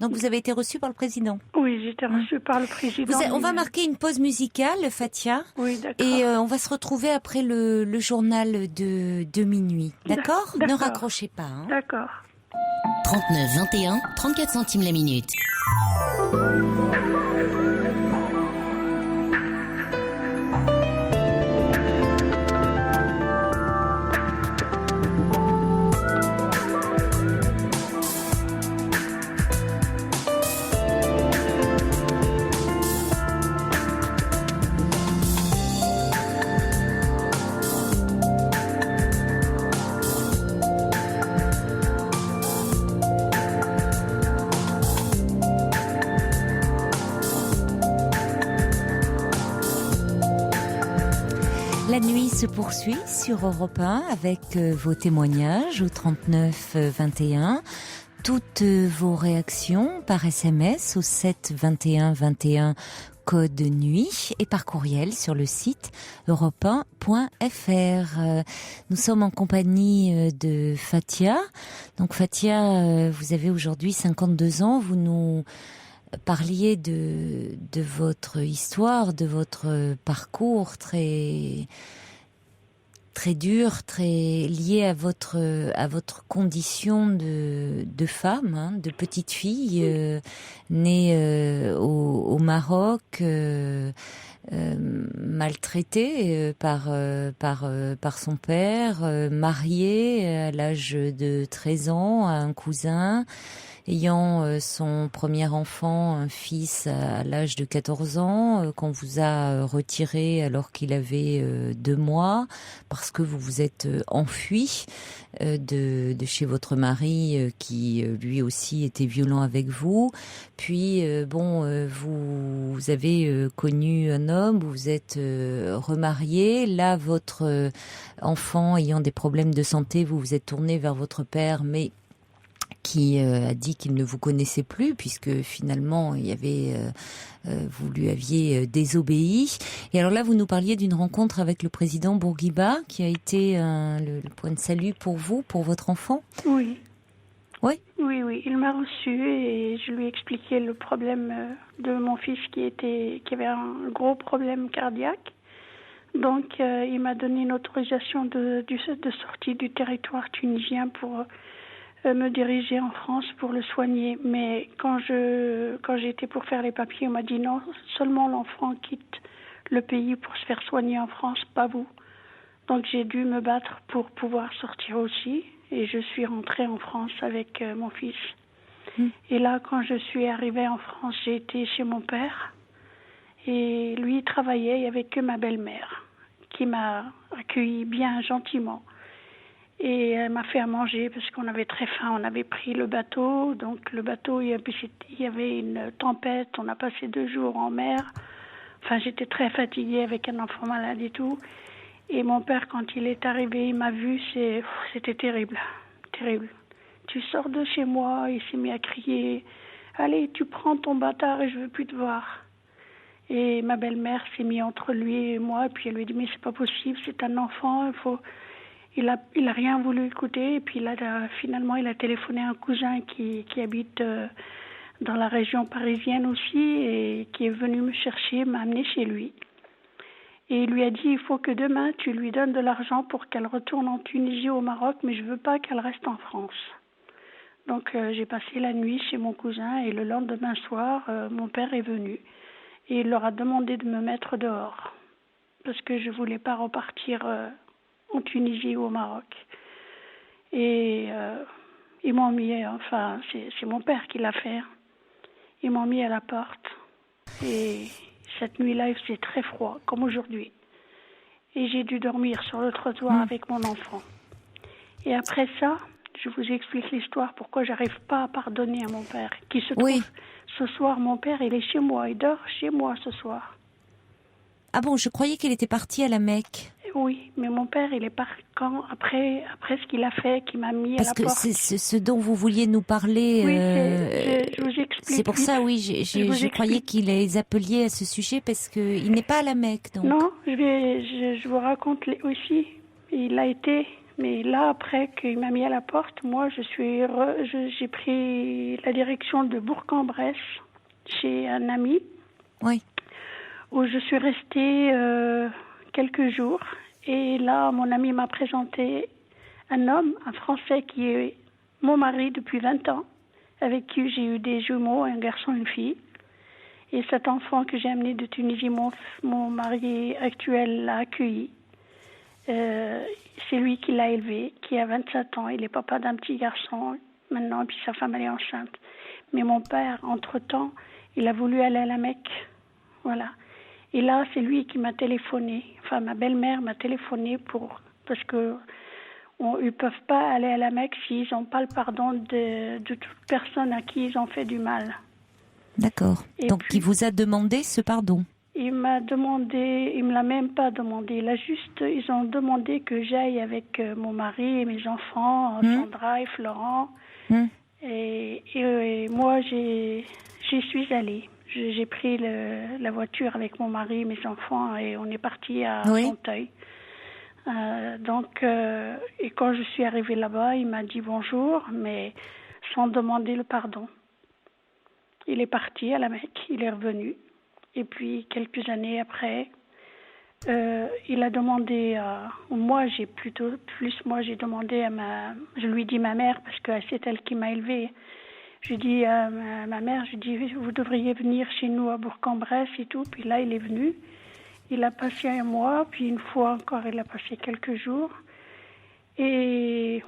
Donc vous avez été reçue par le président. Oui, j'ai été reçue par le président. On va marquer une pause musicale, Fatia. Oui, d'accord. Et on va se retrouver après le journal de minuit. D'accord ? Ne raccrochez pas. Hein. D'accord. 39 21 34 centimes la minute. La nuit se poursuit sur Europe 1 avec vos témoignages au 39 21. Toutes vos réactions par SMS au 7 21 21 code nuit et par courriel sur le site europe1.fr. Nous sommes en compagnie de Fatia. Donc Fatia, vous avez aujourd'hui 52 ans. Vous nous parliez de votre histoire, de votre parcours très dur, très lié à votre condition de femme, hein, de petite fille née au Maroc, maltraitée par son père, mariée à l'âge de 13 ans à un cousin, ayant son premier enfant, un fils, à l'âge de 14 ans, qu'on vous a retiré alors qu'il avait 2 mois, parce que vous vous êtes enfui de chez votre mari, qui lui aussi était violent avec vous. Puis, vous avez connu un homme, vous vous êtes remarié. Là, votre enfant ayant des problèmes de santé, vous vous êtes tourné vers votre père, mais qui a dit qu'il ne vous connaissait plus, puisque finalement il y avait vous lui aviez désobéi. Et alors là, vous nous parliez d'une rencontre avec le président Bourguiba, qui a été le point de salut pour vous, pour votre enfant. Oui. Oui. Oui, il m'a reçu et je lui ai expliqué le problème de mon fils qui avait un gros problème cardiaque. Donc il m'a donné une autorisation de sortie du territoire tunisien pour me diriger en France pour le soigner. Mais quand j'ai été pour faire les papiers, on m'a dit non, seulement l'enfant quitte le pays pour se faire soigner en France, pas vous. Donc j'ai dû me battre pour pouvoir sortir aussi, et je suis rentrée en France avec mon fils. Et là, quand je suis arrivée en France, j'ai été chez mon père, et lui il travaillait, il n'y avait que ma belle-mère qui m'a accueillie bien gentiment. Et elle m'a fait à manger parce qu'on avait très faim. On avait pris le bateau. Donc le bateau, il y avait une tempête. On a passé 2 jours en mer. Enfin, j'étais très fatiguée avec un enfant malade et tout. Et mon père, quand il est arrivé, il m'a vu. C'était terrible. Terrible. Tu sors de chez moi. Il s'est mis à crier. Allez, tu prends ton bâtard et je veux plus te voir. Et ma belle-mère s'est mise entre lui et moi. Et puis elle lui a dit, mais c'est pas possible. C'est un enfant. Il a rien voulu écouter, et puis finalement il a téléphoné à un cousin qui habite dans la région parisienne aussi, et qui est venu me chercher, m'a amené chez lui. Et il lui a dit, il faut que demain tu lui donnes de l'argent pour qu'elle retourne en Tunisie ou au Maroc, mais je veux pas qu'elle reste en France. Donc j'ai passé la nuit chez mon cousin, et le lendemain soir, mon père est venu, et il leur a demandé de me mettre dehors, parce que je voulais pas repartir en Tunisie ou au Maroc. Et ils m'ont mis, c'est mon père qui l'a fait. Ils m'ont mis à la porte. Et cette nuit-là, il faisait très froid, comme aujourd'hui. Et j'ai dû dormir sur le trottoir avec mon enfant. Et après ça, je vous explique l'histoire, pourquoi j'arrive pas à pardonner à mon père. Qui se Oui. trouve, ce soir, mon père, il est chez moi, il dort chez moi ce soir. Ah bon, je croyais qu'il était parti à la Mecque. Oui, mais mon père, il est parti quand après ce qu'il a fait, qui m'a mis Parce à la que porte. c'est ce dont vous vouliez nous parler. Oui, je vous explique. C'est pour ça, oui, Je vous je croyais explique. qu'il les appeliez à ce sujet parce qu'il n'est pas à la Mecque, donc. Non, je vous raconte aussi. Il a été, mais là, après qu'il m'a mis à la porte, moi, j'ai pris la direction de Bourg-en-Bresse chez un ami, Oui. où je suis restée quelques jours. Et là, mon ami m'a présenté un homme, un Français qui est mon mari depuis 20 ans, avec qui j'ai eu des jumeaux, un garçon et une fille. Et cet enfant que j'ai amené de Tunisie, mon mari actuel l'a accueilli. C'est lui qui l'a élevé, qui a 27 ans. Il est papa d'un petit garçon maintenant, et puis sa femme elle est enceinte. Mais mon père, entre-temps, il a voulu aller à la Mecque. Voilà. Et là, c'est lui qui m'a téléphoné. Enfin, ma belle-mère m'a téléphoné parce que ils peuvent pas aller à la Mecque s'ils n'ont pas le pardon de toute personne à qui ils ont fait du mal. D'accord. Et Donc, puis- il vous a demandé ce pardon. Il me l'a même pas demandé. Ils ont demandé que j'aille avec mon mari et mes enfants, Sandra et Florent. Et moi, j'y suis allée. J'ai pris la voiture avec mon mari et mes enfants et on est parti à Fonteuil. Et quand je suis arrivée là-bas, il m'a dit bonjour, mais sans demander le pardon. Il est parti à la Mecque, il est revenu. Et puis, quelques années après, il a demandé je lui dis ma mère, parce que c'est elle qui m'a élevée. Je dis à ma mère, vous devriez venir chez nous à Bourg-en-Bresse et tout. Puis là, il est venu. Il a passé un mois, puis une fois encore, il a passé quelques jours. Et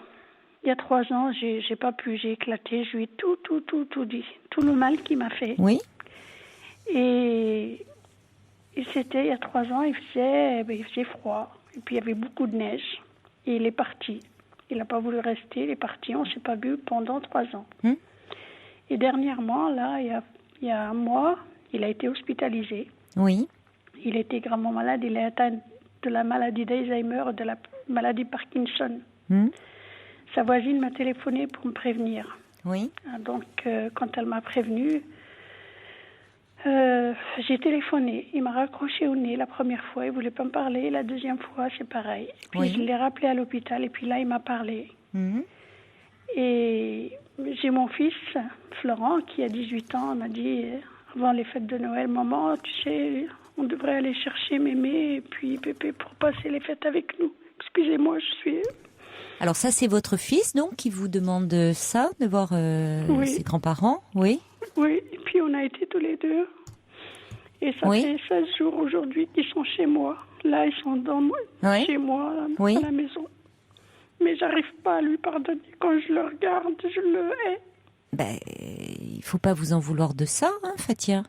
il y a 3 ans, j'ai éclaté, je lui ai tout dit. Tout le mal qu'il m'a fait. Oui. Et c'était il y a 3 ans, il faisait froid. Et puis il y avait beaucoup de neige. Et il est parti. Il n'a pas voulu rester, il est parti. On ne s'est pas vu pendant 3 ans. Et dernièrement, là, il y a un mois, il a été hospitalisé. Oui. Il était gravement malade. Il est atteint de la maladie d'Alzheimer, de la maladie Parkinson. Sa voisine m'a téléphoné pour me prévenir. Oui. Donc, quand elle m'a prévenu, j'ai téléphoné. Il m'a raccroché au nez la première fois. Il ne voulait pas me parler. La deuxième fois, c'est pareil. Puis je l'ai rappelé à l'hôpital. Et puis là, il m'a parlé. Et j'ai mon fils, Florent, qui a 18 ans. Il m'a dit, avant les fêtes de Noël, maman, tu sais, on devrait aller chercher Mémé et puis Pépé pour passer les fêtes avec nous. Excusez-moi, je suis... Alors ça, c'est votre fils, donc, qui vous demande ça, de voir ses grands-parents, oui. Oui, et puis on a été tous les deux. Et ça fait 16 jours aujourd'hui qu'ils sont chez moi. Là, ils sont chez moi, à la maison. Mais j'arrive pas à lui pardonner. Quand je le regarde, je le hais. Ben, il faut pas vous en vouloir de ça, hein, Fatia.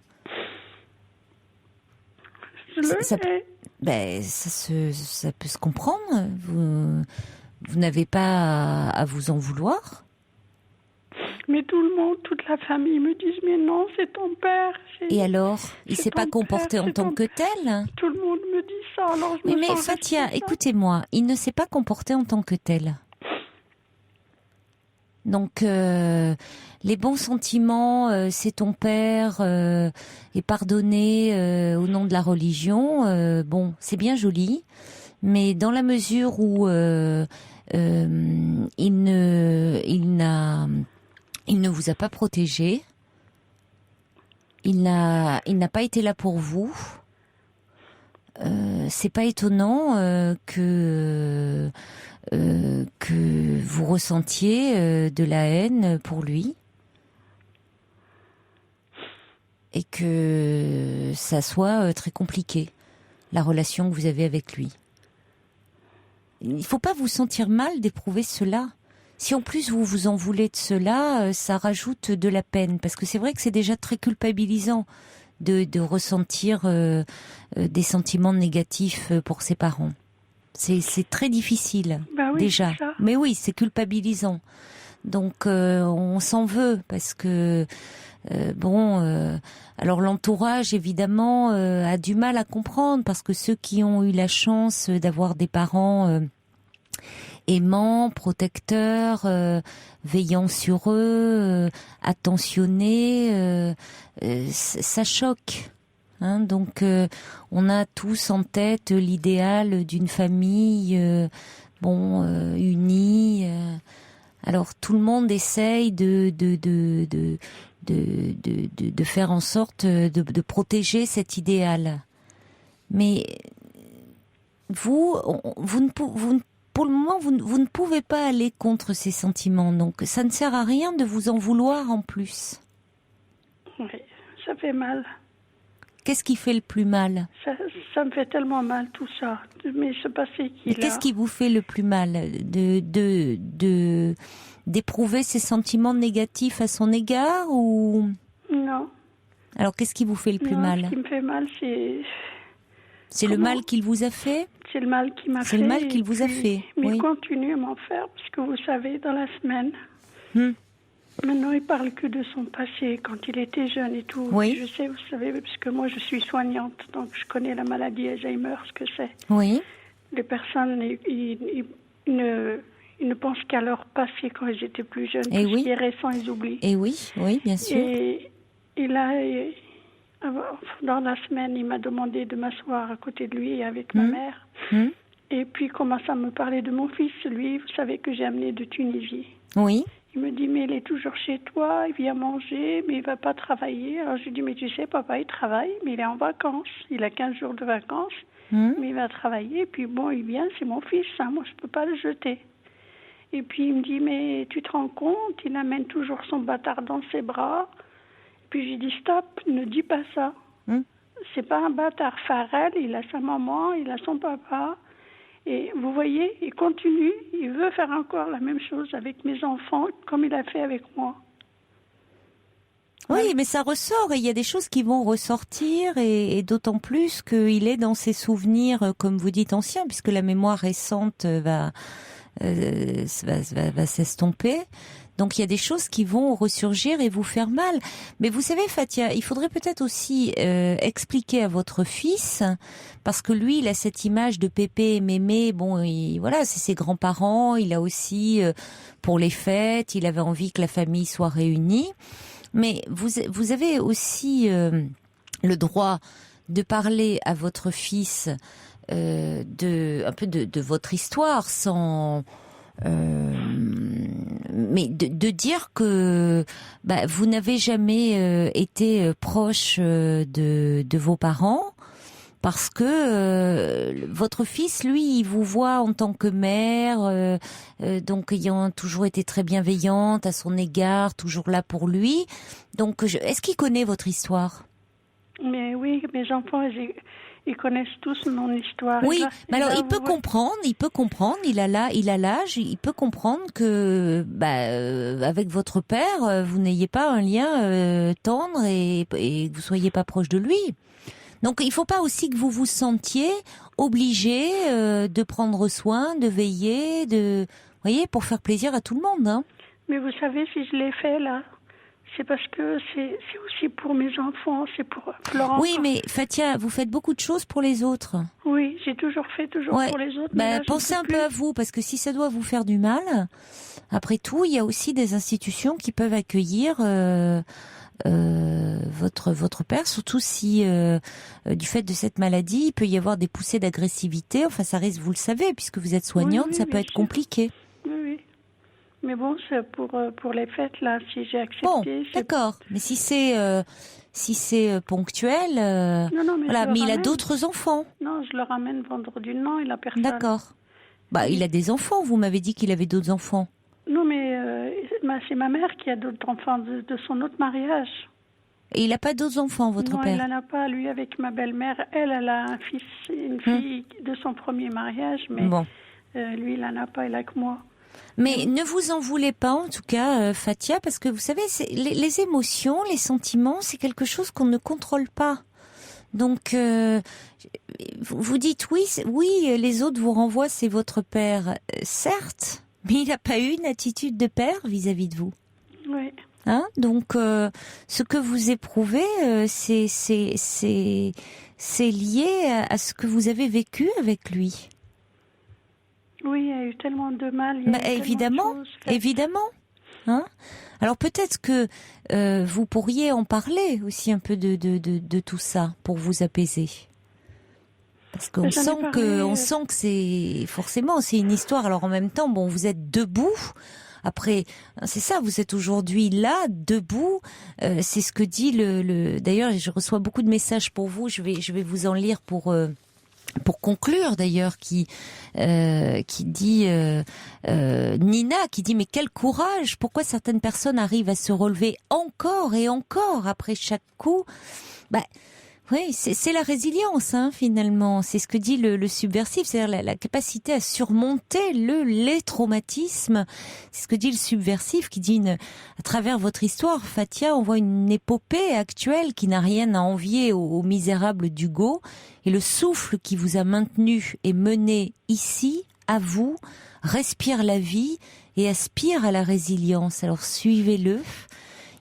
Je le hais. Ben, ça peut se comprendre. Vous n'avez pas à vous en vouloir. Mais tout le monde, toute la famille me disent, mais non, c'est ton père. Et alors, il s'est pas comporté en tant que tel? Tout le monde me dit ça, alors je me mais sens Fatia, écoutez-moi, il ne s'est pas comporté en tant que tel. Donc, les bons sentiments, c'est ton père, et pardonner au nom de la religion, bon, c'est bien joli, mais dans la mesure où il ne vous a pas protégé, il n'a pas été là pour vous. C'est pas étonnant que vous ressentiez de la haine pour lui et que ça soit très compliqué, la relation que vous avez avec lui. Il ne faut pas vous sentir mal d'éprouver cela. Si en plus vous vous en voulez de cela, ça rajoute de la peine, parce que c'est vrai que c'est déjà très culpabilisant de ressentir des sentiments négatifs pour ses parents. C'est très difficile, Bah oui, déjà. c'est ça. Mais oui, c'est culpabilisant. Donc, on s'en veut parce que, alors l'entourage, évidemment, a du mal à comprendre parce que ceux qui ont eu la chance d'avoir des parents aimants, protecteurs, veillant sur eux, attentionnés, ça choque. Hein, donc, on a tous en tête l'idéal d'une famille, unie. Alors, tout le monde essaye de faire en sorte de protéger cet idéal. Mais vous pour le moment, vous ne pouvez pas aller contre ces sentiments. Donc, ça ne sert à rien de vous en vouloir en plus. Oui, ça fait mal. Qu'est-ce qui fait le plus mal? Ça me fait tellement mal tout ça. Mais ce passé qu'il a. Qu'est-ce qui vous fait le plus mal? D'éprouver ces sentiments négatifs à son égard ou? Non. Alors qu'est-ce qui vous fait le plus mal? Ce qui me fait mal, c'est... C'est le mal qu'il vous a fait? C'est le mal qu'il m'a fait. C'est le mal qu'il vous a fait, Mais oui. il continue à m'en faire, parce que vous savez, dans la semaine... Maintenant, il parle que de son passé, quand il était jeune et tout. Oui. Je sais, vous savez, parce que moi, je suis soignante, donc je connais la maladie Alzheimer, ce que c'est. Oui. Les personnes, ils ne pensent qu'à leur passé quand ils étaient plus jeunes. Et tout oui. ce qui est récent, ils oublient. Et oui, bien sûr. Et là, dans la semaine, il m'a demandé de m'asseoir à côté de lui avec ma mère. Et puis, il commence à me parler de mon fils. Lui, vous savez que j'ai amené de Tunisie. Oui. Il me dit, mais il est toujours chez toi, il vient manger, mais il va pas travailler. Alors je lui dis, mais tu sais, papa, il travaille, mais il est en vacances. Il a 15 jours de vacances, mais il va travailler. Puis bon, il vient, c'est mon fils, hein, moi je peux pas le jeter. Et puis il me dit, mais tu te rends compte, il amène toujours son bâtard dans ses bras. Puis j'ai dit, stop, ne dis pas ça. C'est pas un bâtard. Farrell, il a sa maman, il a son papa. Et vous voyez, il continue, il veut faire encore la même chose avec mes enfants, comme il a fait avec moi. Oui, mais ça ressort et il y a des choses qui vont ressortir et d'autant plus qu'il est dans ses souvenirs, comme vous dites, anciens, puisque la mémoire récente va s'estomper. Donc il y a des choses qui vont ressurgir et vous faire mal. Mais vous savez, Fatia, il faudrait peut-être aussi expliquer à votre fils, parce que lui, il a cette image de Pépé et Mémé. Bon, voilà, c'est ses grands-parents. Il a aussi, pour les fêtes, il avait envie que la famille soit réunie. Mais vous avez aussi le droit de parler à votre fils un peu de votre histoire sans... mais de dire que vous n'avez jamais été proche de vos parents parce que votre fils, lui, il vous voit en tant que mère, donc ayant toujours été très bienveillante à son égard, toujours là pour lui. Donc, est-ce qu'il connaît votre histoire? Mais oui, mes enfants, ils connaissent tous mon histoire. Oui, mais alors il peut comprendre, il a l'âge, il peut comprendre que avec votre père, vous n'ayez pas un lien tendre et que vous soyez pas proche de lui. Donc il faut pas aussi que vous vous sentiez obligé de prendre soin, de veiller, voyez, pour faire plaisir à tout le monde, hein. Mais vous savez, si je l'ai fait là, c'est parce que c'est aussi pour mes enfants, c'est pour leur enfant. Oui, mais Fatia, vous faites beaucoup de choses pour les autres. Oui, j'ai toujours fait pour les autres. Mais là, pensez un peu à vous, parce que si ça doit vous faire du mal, après tout, il y a aussi des institutions qui peuvent accueillir votre père, surtout si du fait de cette maladie, il peut y avoir des poussées d'agressivité. Enfin, ça risque, vous le savez, puisque vous êtes soignante, ça peut être compliqué. Oui. Mais bon, c'est pour les fêtes, là, si j'ai accepté... Bon, d'accord. Mais si c'est ponctuel... non, mais voilà, mais il a d'autres enfants. Non, je le ramène vendredi. Non, il a personne. D'accord. Il a des enfants. Vous m'avez dit qu'il avait d'autres enfants. Non, mais c'est ma mère qui a d'autres enfants de son autre mariage. Et il n'a pas d'autres enfants, votre père? Non, il n'en a pas. Lui, avec ma belle-mère, elle a un fils, une fille de son premier mariage, mais lui, il n'en a pas, il a que moi. Mais ne vous en voulez pas, en tout cas, Fatia, parce que vous savez, les émotions, les sentiments, c'est quelque chose qu'on ne contrôle pas. Donc, vous dites oui, les autres vous renvoient, c'est votre père. Certes, mais il n'a pas eu une attitude de père vis-à-vis de vous. Oui. Hein? Donc, ce que vous éprouvez, c'est lié à ce que vous avez vécu avec lui. Oui, il y a eu tellement de mal. Évidemment. Hein? Alors peut-être que vous pourriez en parler aussi un peu de tout ça pour vous apaiser. Parce qu'on sent que c'est une histoire. Alors en même temps, bon, vous êtes debout. Après, c'est ça, vous êtes aujourd'hui là, debout. C'est ce que dit D'ailleurs, je reçois beaucoup de messages pour vous. Je vais vous en lire pour conclure d'ailleurs, qui dit Nina, qui dit mais quel courage, pourquoi certaines personnes arrivent à se relever encore et encore après chaque coup. Oui, c'est la résilience, hein, finalement. C'est ce que dit le subversif, c'est-à-dire la capacité à surmonter les traumatismes. C'est ce que dit le subversif, qui dit à travers votre histoire, Fathia, on voit une épopée actuelle qui n'a rien à envier au misérable d'Hugo. Et le souffle qui vous a maintenu et mené ici, à vous, respire la vie et aspire à la résilience. Alors suivez-le.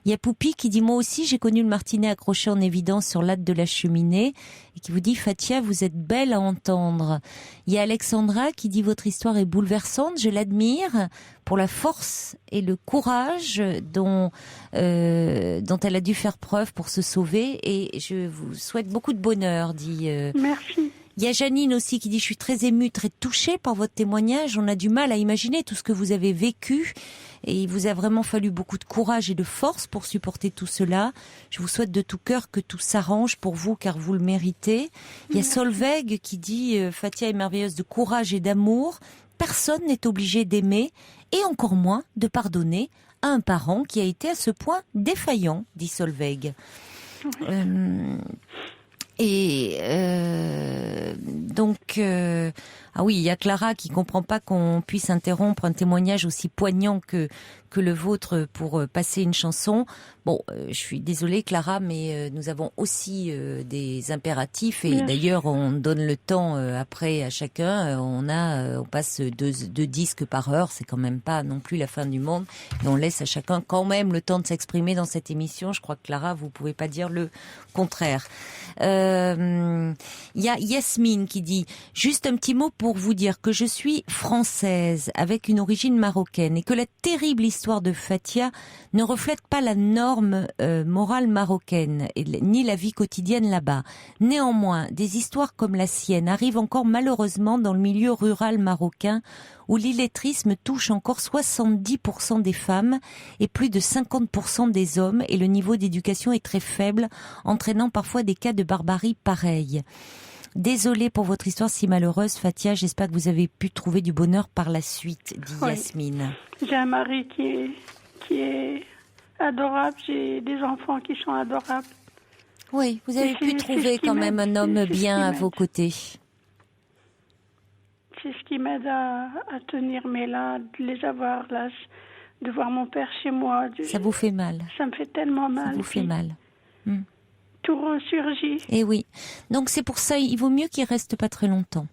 Il y a Poupi qui dit « Moi aussi, j'ai connu le martinet accroché en évidence sur l'âtre de la cheminée » et qui vous dit « Fathia, vous êtes belle à entendre ». Il y a Alexandra qui dit « Votre histoire est bouleversante, je l'admire pour la force et le courage dont elle a dû faire preuve pour se sauver et je vous souhaite beaucoup de bonheur », dit... Merci. Il y a Janine aussi qui dit « Je suis très émue, très touchée par votre témoignage. On a du mal à imaginer tout ce que vous avez vécu. Et il vous a vraiment fallu beaucoup de courage et de force pour supporter tout cela. Je vous souhaite de tout cœur que tout s'arrange pour vous, car vous le méritez. » Il y a Solveig qui dit « Fathia est merveilleuse de courage et d'amour. Personne n'est obligé d'aimer, et encore moins de pardonner à un parent qui a été à ce point défaillant, dit Solveig. » Ah oui, il y a Clara qui comprend pas qu'on puisse interrompre un témoignage aussi poignant que le vôtre pour passer une chanson. Bon, je suis désolée Clara, mais nous avons aussi des impératifs et d'ailleurs on donne le temps après à chacun. On passe deux disques par heure, c'est quand même pas non plus la fin du monde. Et on laisse à chacun quand même le temps de s'exprimer dans cette émission. Je crois que Clara, vous pouvez pas dire le contraire. Il y a Yasmine qui dit « Juste un petit mot pour vous dire que je suis française avec une origine marocaine et que la terrible histoire de Fathia ne reflète pas la norme morale marocaine ni la vie quotidienne là-bas. Néanmoins, des histoires comme la sienne arrivent encore malheureusement dans le milieu rural marocain où l'illettrisme touche encore 70% des femmes et plus de 50% des hommes et le niveau d'éducation est très faible, entraînant parfois des cas de barbarie pareils. Désolée pour votre histoire si malheureuse, Fathia. J'espère que vous avez pu trouver du bonheur par la suite, dit Yasmine. J'ai un mari qui est adorable. J'ai des enfants qui sont adorables. Oui, vous avez pu trouver quand même un homme bien à vos côtés. C'est ce qui m'aide à tenir. Mais là, de les avoir là, de voir mon père chez moi. Ça vous fait mal. Ça me fait tellement mal. Ça vous fait mal. Tout ressurgit. Et oui. Donc c'est pour ça, il vaut mieux qu'il reste pas très longtemps.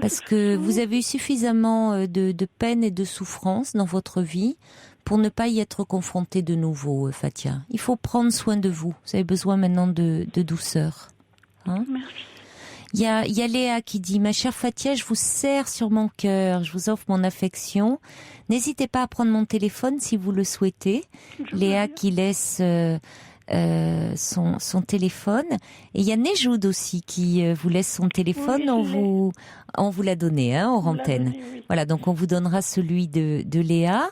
Parce que vous avez eu suffisamment de peine et de souffrance dans votre vie pour ne pas y être confronté de nouveau, Fathia. Il faut prendre soin de vous. Vous avez besoin maintenant de douceur. Hein? Merci. Il y a Léa qui dit « Ma chère Fathia, je vous serre sur mon cœur, je vous offre mon affection. N'hésitez pas à prendre mon téléphone si vous le souhaitez. » Léa qui laisse... son téléphone. Et il y a Nejoud aussi qui vous laisse son téléphone. Oui, on vous l'a donné hors antenne. Oui. Voilà, donc on vous donnera celui de Léa.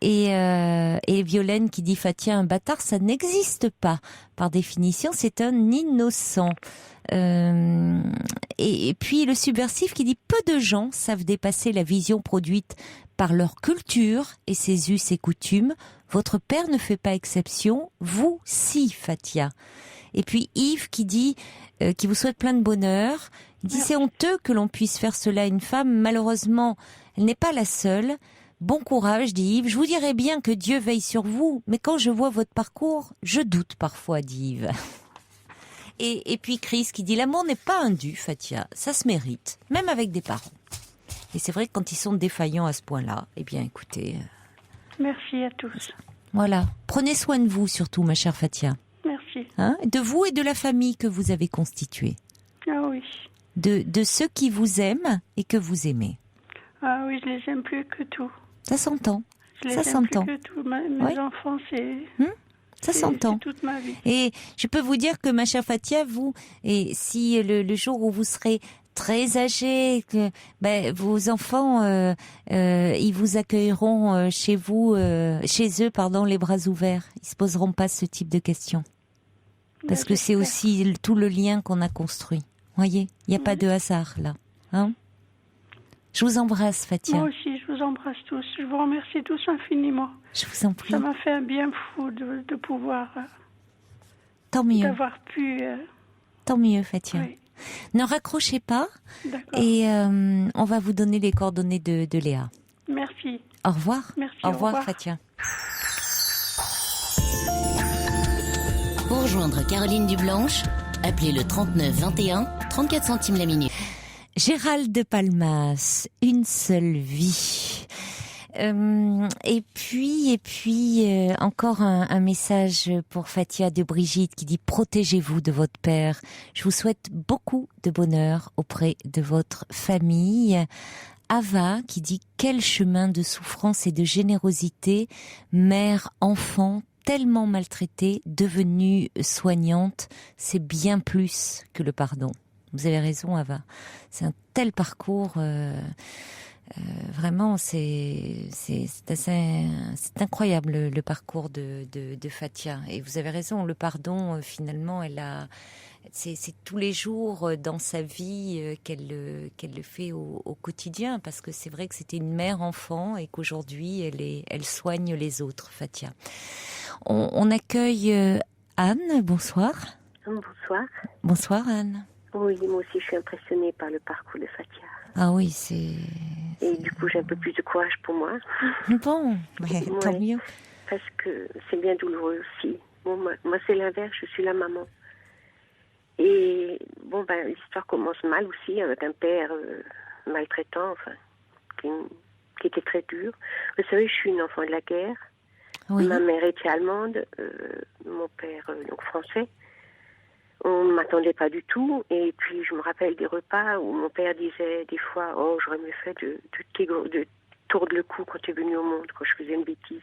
Et Violaine qui dit Fathia, un bâtard, ça n'existe pas. Par définition, c'est un innocent. Et puis le subversif qui dit peu de gens savent dépasser la vision produite par leur culture et ses us et coutumes. Votre père ne fait pas exception, vous si, Fathia. Et puis Yves qui dit, qui vous souhaite plein de bonheur. Il dit c'est honteux que l'on puisse faire cela à une femme. Malheureusement, elle n'est pas la seule. Bon courage, dit Yves. Je vous dirais bien que Dieu veille sur vous, mais quand je vois votre parcours, je doute parfois, dit Yves. Et puis Chris qui dit l'amour n'est pas un dû, Fatia, ça se mérite, même avec des parents. Et c'est vrai que quand ils sont défaillants à ce point-là, eh bien écoutez... Merci à tous. Voilà, prenez soin de vous surtout, ma chère Fatia. Merci. Hein, de vous et de la famille que vous avez constituée. Ah oui. De ceux qui vous aiment et que vous aimez. Ah oui, je les aime plus que tout. Ça s'entend. Je les Ça aime s'entend. plus que tout. Mes Ouais. enfants, c'est... Ça s'entend. C'est toute ma vie. Et je peux vous dire que ma chère Fatia, vous, et si le jour où vous serez très âgé, que vos enfants, ils vous accueilleront chez eux, les bras ouverts. Ils se poseront pas ce type de questions. Parce que c'est aussi tout le lien qu'on a construit. Voyez, il n'y a pas de hasard là. Hein? Je vous embrasse, Fatia. Moi aussi, je vous embrasse tous. Je vous remercie tous infiniment. Je vous en prie. Ça m'a fait un bien fou de pouvoir... Tant mieux. D'avoir pu... Tant mieux, Fatia. Oui. Ne raccrochez pas. D'accord. Et on va vous donner les coordonnées de Léa. Merci. Au revoir. Merci, Au au revoir, revoir. Fatia. Pour rejoindre Caroline Dublanche, appelez le 39 21, 34 centimes la minute. Gérald de Palmas, une seule vie. Et puis, encore un message pour Fatia de Brigitte qui dit « Protégez-vous de votre père. Je vous souhaite beaucoup de bonheur auprès de votre famille. » Ava qui dit « Quel chemin de souffrance et de générosité, mère, enfant, tellement maltraitée, devenue soignante, c'est bien plus que le pardon. » Vous avez raison, Ava. C'est un tel parcours... vraiment, c'est incroyable le parcours de Fatia. Et vous avez raison, le pardon, finalement, c'est tous les jours dans sa vie qu'elle le fait au quotidien, parce que c'est vrai que c'était une mère enfant et qu'aujourd'hui elle soigne les autres, Fatia. On accueille Anne. Bonsoir. Bonsoir. Bonsoir, Anne. Oui, moi aussi, je suis impressionnée par le parcours de Fatia. Ah oui, c'est... Et du coup, j'ai un peu plus de courage pour moi. Bon, tant mieux. Parce que c'est bien douloureux aussi. Bon, moi, c'est l'inverse, je suis la maman. Et bon, l'histoire commence mal aussi, avec un père maltraitant, enfin, qui était très dur. Vous savez, je suis une enfant de la guerre. Oui. Ma mère était allemande, mon père donc français. On ne m'attendait pas du tout. Et puis, je me rappelle des repas où mon père disait des fois « Oh, j'aurais mieux fait de tordre le cou quand tu es venu au monde, quand je faisais une bêtise. »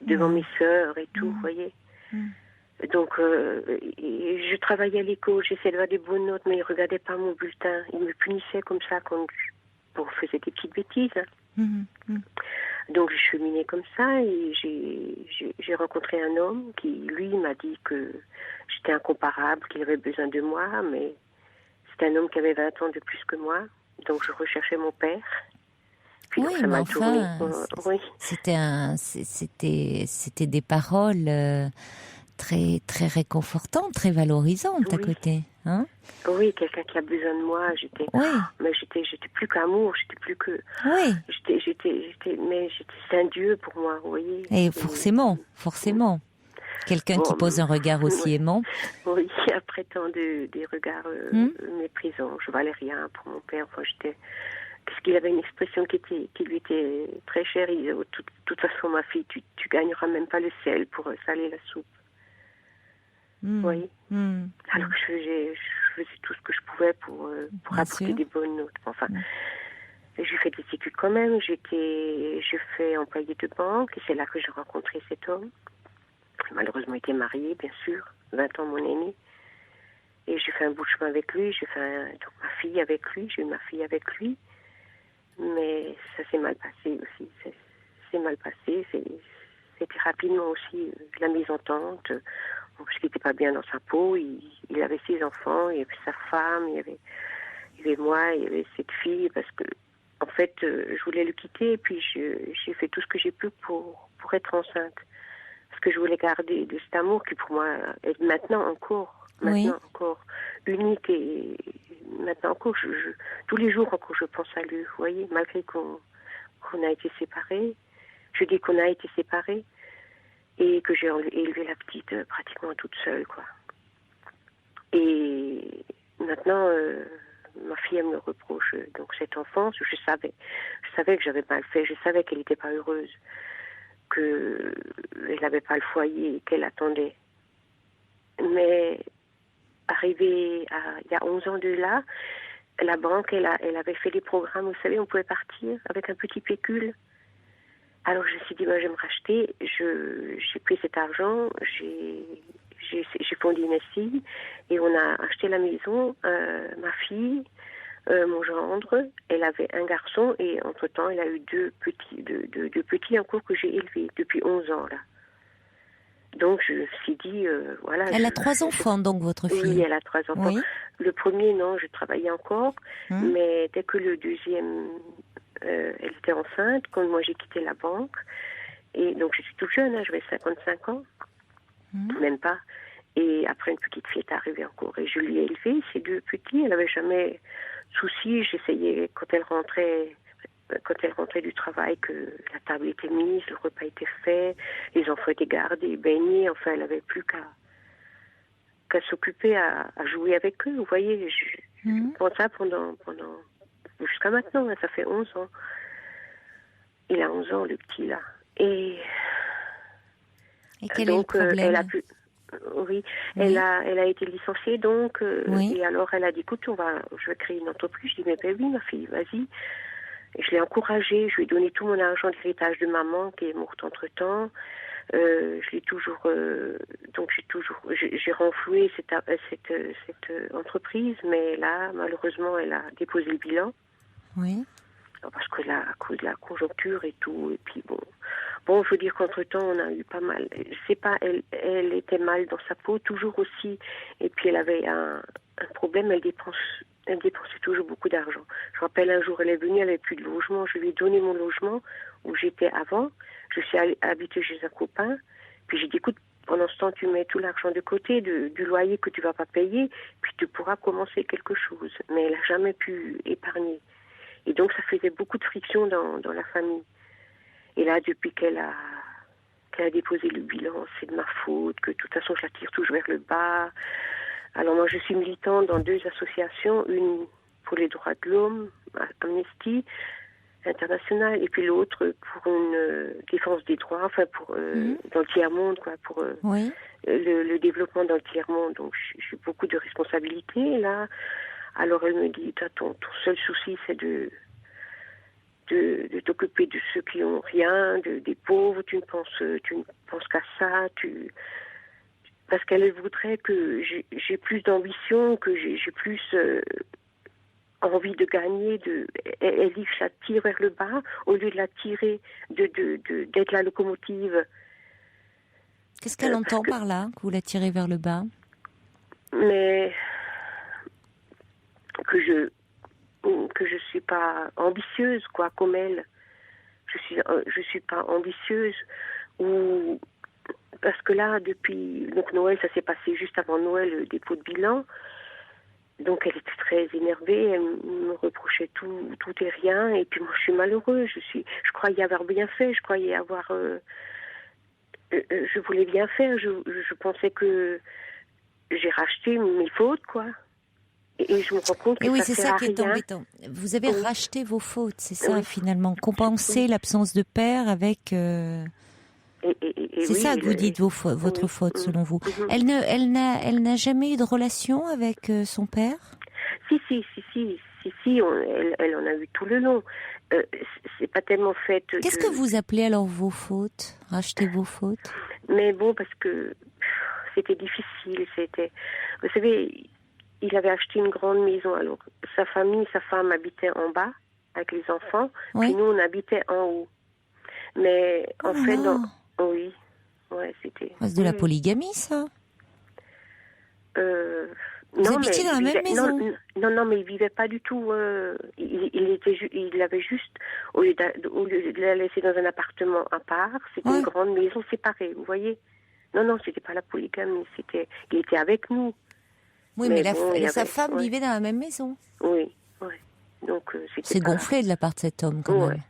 Devant mes sœurs et tout, vous voyez. Donc, et je travaillais à l'école, j'essayais d'avoir des bonnes notes, mais il ne regardait pas mon bulletin. Il me punissait comme ça quand on faisait des petites bêtises. Donc, je cheminais comme ça et j'ai rencontré un homme qui, lui, m'a dit que j'étais incomparable, qu'il avait besoin de moi, mais c'était un homme qui avait 20 ans de plus que moi. Donc, je recherchais mon père. Puis, Oui, donc, ça mais m'a enfin, oui. c'était des paroles très, très réconfortantes, très valorisantes à côté. Hein? Oui, quelqu'un qui a besoin de moi. Mais j'étais plus qu'amour, j'étais plus que. Oui. Mais c'est un Dieu pour moi, vous voyez. Et forcément. Quelqu'un qui pose un regard aussi aimant. Oui, après tant des regards méprisants, je valais rien pour mon père. Enfin, parce qu'il avait une expression qui lui était très chère. Il disait, de toute façon, ma fille, tu gagneras même pas le sel pour saler la soupe. Vous voyez. Alors que je faisais tout ce que je pouvais pour apporter des bonnes notes. Enfin, j'ai fait des études quand même. Je fais employée de banque et c'est là que j'ai rencontré cet homme. Malheureusement, il était marié, bien sûr, 20 ans mon aîné. Et j'ai fait un bout de chemin avec lui. J'ai fait donc ma fille avec lui. J'ai eu ma fille avec lui. Mais ça s'est mal passé aussi. C'est mal passé. C'était rapidement aussi la mésentente. Parce qu'il n'était pas bien dans sa peau. Il avait 6 enfants, il y avait sa femme, il y avait moi, il y avait cette fille. Parce que, en fait, je voulais le quitter. Et puis, j'ai fait tout ce que j'ai pu pour être enceinte. Parce que je voulais garder de cet amour qui, pour moi, est maintenant encore unique. Et maintenant encore, tous les jours encore, je pense à lui. Vous voyez, malgré qu'on a été séparés. Je dis qu'on a été séparés. Et que j'ai élevé la petite pratiquement toute seule, quoi. maintenant, ma fille, elle me reproche donc cette enfance. Je savais que j'avais mal fait. Je savais qu'elle n'était pas heureuse, qu'elle n'avait pas le foyer, qu'elle attendait. Mais arrivé il y a 11 ans de là, la banque, elle avait fait des programmes. Vous savez, on pouvait partir avec un petit pécule. Alors je me suis dit, je vais me racheter. J'ai pris cet argent, j'ai fondé une SCI et on a acheté la maison. Ma fille, mon gendre, elle avait un garçon et entre-temps, elle a eu deux petits encore que j'ai élevés depuis 11 ans là. Donc je me suis dit, voilà. Elle a 3 enfants, donc, votre fille? Oui, elle a 3 enfants. Oui. Le premier, non, je travaillais encore, mais dès que le deuxième, elle était enceinte, quand moi j'ai quitté la banque, et donc je suis toute jeune, j'avais 55 ans, même pas. Et après, une petite fille est arrivée encore, et je lui ai élevé ces 2 petits. Elle n'avait jamais souci. J'essayais, quand elle rentrait du travail, que la table était mise, le repas était fait, les enfants étaient gardés, baignés, enfin, elle n'avait plus qu'à s'occuper à jouer avec eux. Vous voyez, je pense ça pendant jusqu'à maintenant, ça fait 11 ans. Il a 11 ans, le petit, là. Et quel est le problème? Elle a pu... Oui, elle a été licenciée, donc, et alors elle a dit, écoute, je vais créer une entreprise. Je dis, mais ben oui, ma fille, vas-y. Et je l'ai encouragée, je lui ai donné tout mon argent d'héritage de maman, qui est morte entre-temps. Je l'ai toujours, j'ai renfloué cette entreprise, mais là, malheureusement, elle a déposé le bilan. Oui. Parce que là, à cause de la conjoncture et tout, et puis bon, je veux dire qu'entre-temps, on a eu pas mal. C'est pas, elle était mal dans sa peau, toujours aussi, et puis elle avait un problème, elle dépensait toujours beaucoup d'argent. Je me rappelle, un jour, elle est venue, elle n'avait plus de logement, je lui ai donné mon logement où j'étais avant, je suis habitée chez un copain, puis j'ai dit, écoute, pendant ce temps, tu mets tout l'argent de côté du loyer que tu vas pas payer, puis tu pourras commencer quelque chose. Mais elle n'a jamais pu épargner. Et donc, ça faisait beaucoup de friction dans la famille. Et là, depuis qu'elle a déposé le bilan, c'est de ma faute, que de toute façon, je la tire toujours vers le bas. Alors, moi, je suis militante dans 2 associations, une pour les droits de l'homme, Amnesty International, et puis l'autre pour une défense des droits, enfin, dans le tiers-monde, quoi, pour le développement dans le tiers-monde. Donc, j'ai beaucoup de responsabilités, là. Alors elle me dit, ton seul souci, c'est de t'occuper de ceux qui ont rien, des pauvres, tu ne penses qu'à ça, parce qu'elle voudrait que j'ai plus d'ambition, que j'ai plus envie de gagner. Elle dit que je la tire vers le bas, au lieu de la tirer, d'être la locomotive. Qu'est-ce qu'elle entend par là, que vous la tirez vers le bas? Mais... que je suis pas ambitieuse, quoi, comme elle. Je suis pas ambitieuse, ou parce que là, depuis donc Noël, ça s'est passé juste avant Noël, le dépôt de bilan. Donc elle était très énervée, elle me reprochait tout et rien, et puis moi je suis malheureuse. Je croyais avoir bien fait, je croyais avoir, je voulais bien faire. Je pensais que j'ai racheté mes fautes, quoi. Et je me rends compte que c'est ça qui est embêtant. Vous avez racheté vos fautes, c'est ça finalement. Compenser l'absence de père avec... c'est ça que vous dites, votre faute, selon vous. Elle n'a jamais eu de relation avec son père? Si, elle en a eu tout le long. C'est pas tellement fait... Qu'est-ce que vous appelez alors vos fautes? Racheter vos fautes? Mais bon, parce que c'était difficile, Vous savez... Il avait acheté une grande maison. Alors, sa femme habitait en bas avec les enfants. Puis nous, on habitait en haut. Mais en fait, oui. Ouais, c'était... C'est de la polygamie, ça? Vous habitiez dans la même maison? Non, mais il vivait pas du tout. Il avait juste, au lieu de la laisser dans un appartement à part, c'était une grande maison séparée, vous voyez? Non, c'était pas la polygamie. Il était avec nous. Oui, mais sa femme vivait dans la même maison. Oui. Donc, c'est gonflé de la part de cet homme, quand même.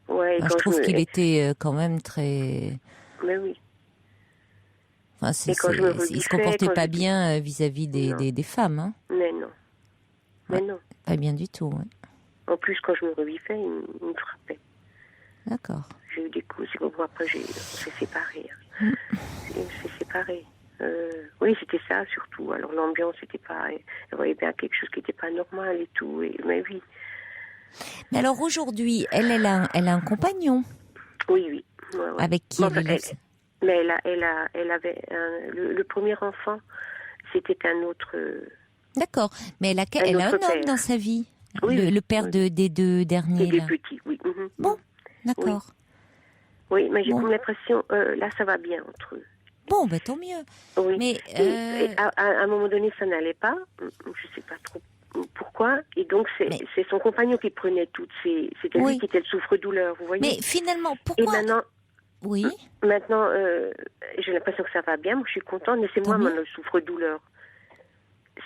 Ouais. Je trouve qu'il était quand même très... Mais oui. Enfin, Et quand je me rebiffais, il se comportait quand pas j'étais- bien vis-à-vis Non. des femmes, hein. Mais non. Mais non. Pas bien du tout, ouais. En plus, quand je me rebiffais, il me frappait. D'accord. J'ai eu des coups. C'est comme après, on s'est séparés. Hein. On s'est séparés. Oui, c'était ça surtout. Alors l'ambiance n'était pas... Elle voyait bien quelque chose qui n'était pas normal et tout. Mais oui. Mais alors aujourd'hui, elle a un compagnon Oui, oui. Ouais, ouais. avec qui Enfin, elle est. mais elle avait... le premier enfant, c'était un autre... D'accord. Mais elle a un autre homme père. dans sa vie. Oui, le père oui. des deux derniers. Des là. petits, oui. Mhm. Bon, d'accord. Oui, mais j'ai Bon. comme l'impression... là, ça va bien entre eux. Bon, bah tant mieux. Oui. Mais Et à un moment donné, ça n'allait pas. Je sais pas trop pourquoi. Et donc, c'est son compagnon qui prenait toutes ces... C'était Oui. lui qui était le souffre-douleur, vous voyez. mais finalement, Et pourquoi maintenant, Oui. j'ai l'impression que ça va bien. Moi, je suis contente, mais c'est Tant moi mieux. maintenant le souffre-douleur.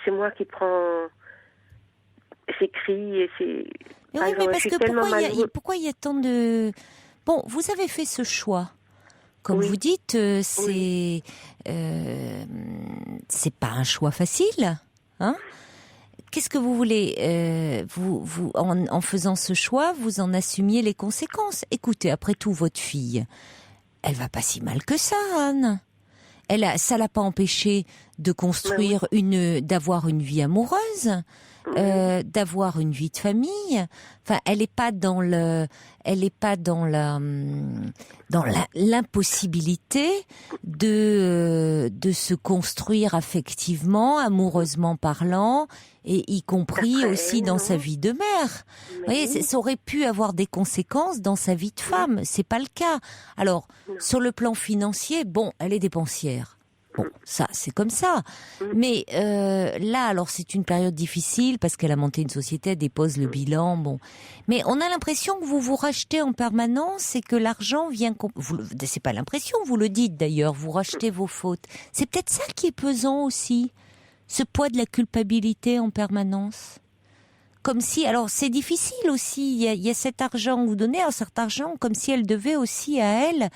C'est moi qui prends ses cris et ses... Mais Par oui, mais exemple, je parce suis que tellement malheureux. pourquoi il y a tant de... Bon, vous avez fait ce choix. Comme Oui. vous dites, c'est pas un choix facile, hein. Qu'est-ce que vous voulez vous en faisant ce choix, vous en assumiez les conséquences. Écoutez, après tout, votre fille, elle va pas si mal que ça, Anne. Ça l'a pas empêché de construire d'avoir une vie amoureuse, d'avoir une vie de famille. Enfin, elle est pas dans l'impossibilité de se construire affectivement, amoureusement parlant, et y compris D'après aussi elle, dans non. sa vie de mère. Mais Vous voyez, oui. ça aurait pu avoir des conséquences dans sa vie de femme. C'est pas le cas. Alors, sur le plan financier, bon, elle est dépensière. Bon, ça, c'est comme ça. Mais là, alors, c'est une période difficile parce qu'elle a monté une société, elle dépose le bilan, bon. Mais on a l'impression que vous vous rachetez en permanence et que l'argent vient... C'est pas l'impression, vous le dites d'ailleurs, vous rachetez vos fautes. C'est peut-être ça qui est pesant aussi, ce poids de la culpabilité en permanence. Comme si... Alors, c'est difficile aussi, il y a cet argent que vous donnez, alors cet argent, comme si elle devait aussi à elle...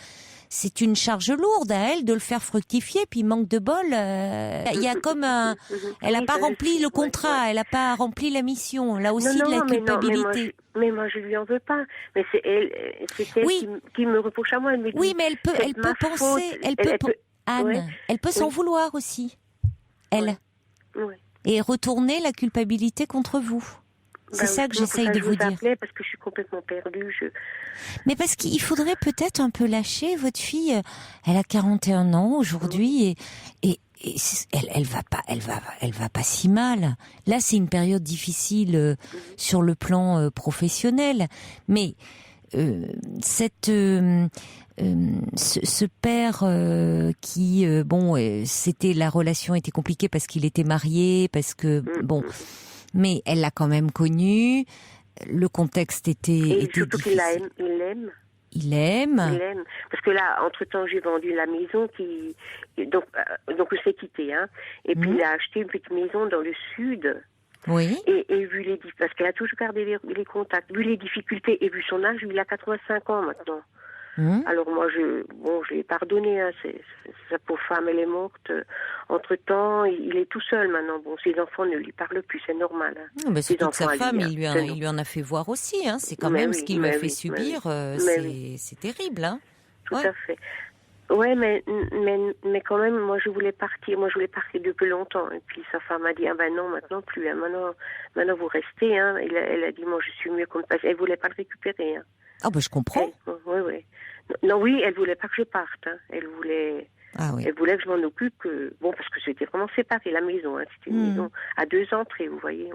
C'est une charge lourde à elle de le faire fructifier, puis manque de bol. Il y a comme un... Elle n'a Oui, pas ça, rempli je- le contrat, ouais. elle n'a pas rempli la mission. Là aussi, Non, de la mais culpabilité. mais moi, je lui en veux pas. Mais c'est elle Oui. qui me reproche à moi. Elle me dit, Oui, mais elle c'est peut ma penser... faute. Elle peut, Anne, ouais. elle peut s'en Oui. vouloir aussi. Elle. Ouais. Et retourner la culpabilité contre vous. C'est Bah ça oui, que c'est pour j'essaye ça de que vous je dire. appelais, parce que je suis complètement perdue. Mais parce qu'il faudrait peut-être un peu lâcher votre fille. Elle a 41 ans aujourd'hui et elle va pas si mal. Là, c'est une période difficile sur le plan professionnel, mais ce père qui c'était la relation était compliquée parce qu'il était marié, parce que bon, mais elle l'a quand même connu. Le contexte était surtout difficile. qu'il l'aime. Il aime. Il aime. Parce que là, entre-temps, j'ai vendu la maison donc on s'est quitté, hein. Et puis il a acheté une petite maison dans le sud. Oui. Et vu parce qu'elle a toujours gardé les contacts, vu les difficultés et vu son âge, il a 85 ans maintenant. Alors moi, je l'ai pardonné, hein, sa pauvre femme, elle est morte. Entre-temps, il est tout seul maintenant. Bon, ses enfants ne lui parlent plus, c'est normal. Hein. Non, mais Ses surtout que sa enfants à femme, lui, hein, il lui en a fait voir aussi. Hein. C'est quand Mais même oui, ce qu'il lui a mais fait oui, subir. mais oui. C'est terrible. Hein. Tout Ouais. à fait. Ouais, mais quand même, moi je voulais partir. Moi je voulais partir depuis longtemps. Et puis sa femme a dit, ah ben non, maintenant plus. Hein. Maintenant vous restez. Hein. Elle a dit, moi je suis mieux qu'on ne passe. Elle voulait pas le récupérer. Hein. Ah ben je comprends. Oui. Non, oui, elle voulait pas que je parte. Hein. Elle voulait que je m'en occupe. Parce que c'était vraiment séparé la maison. Hein. C'était une maison à 2 entrées, vous voyez.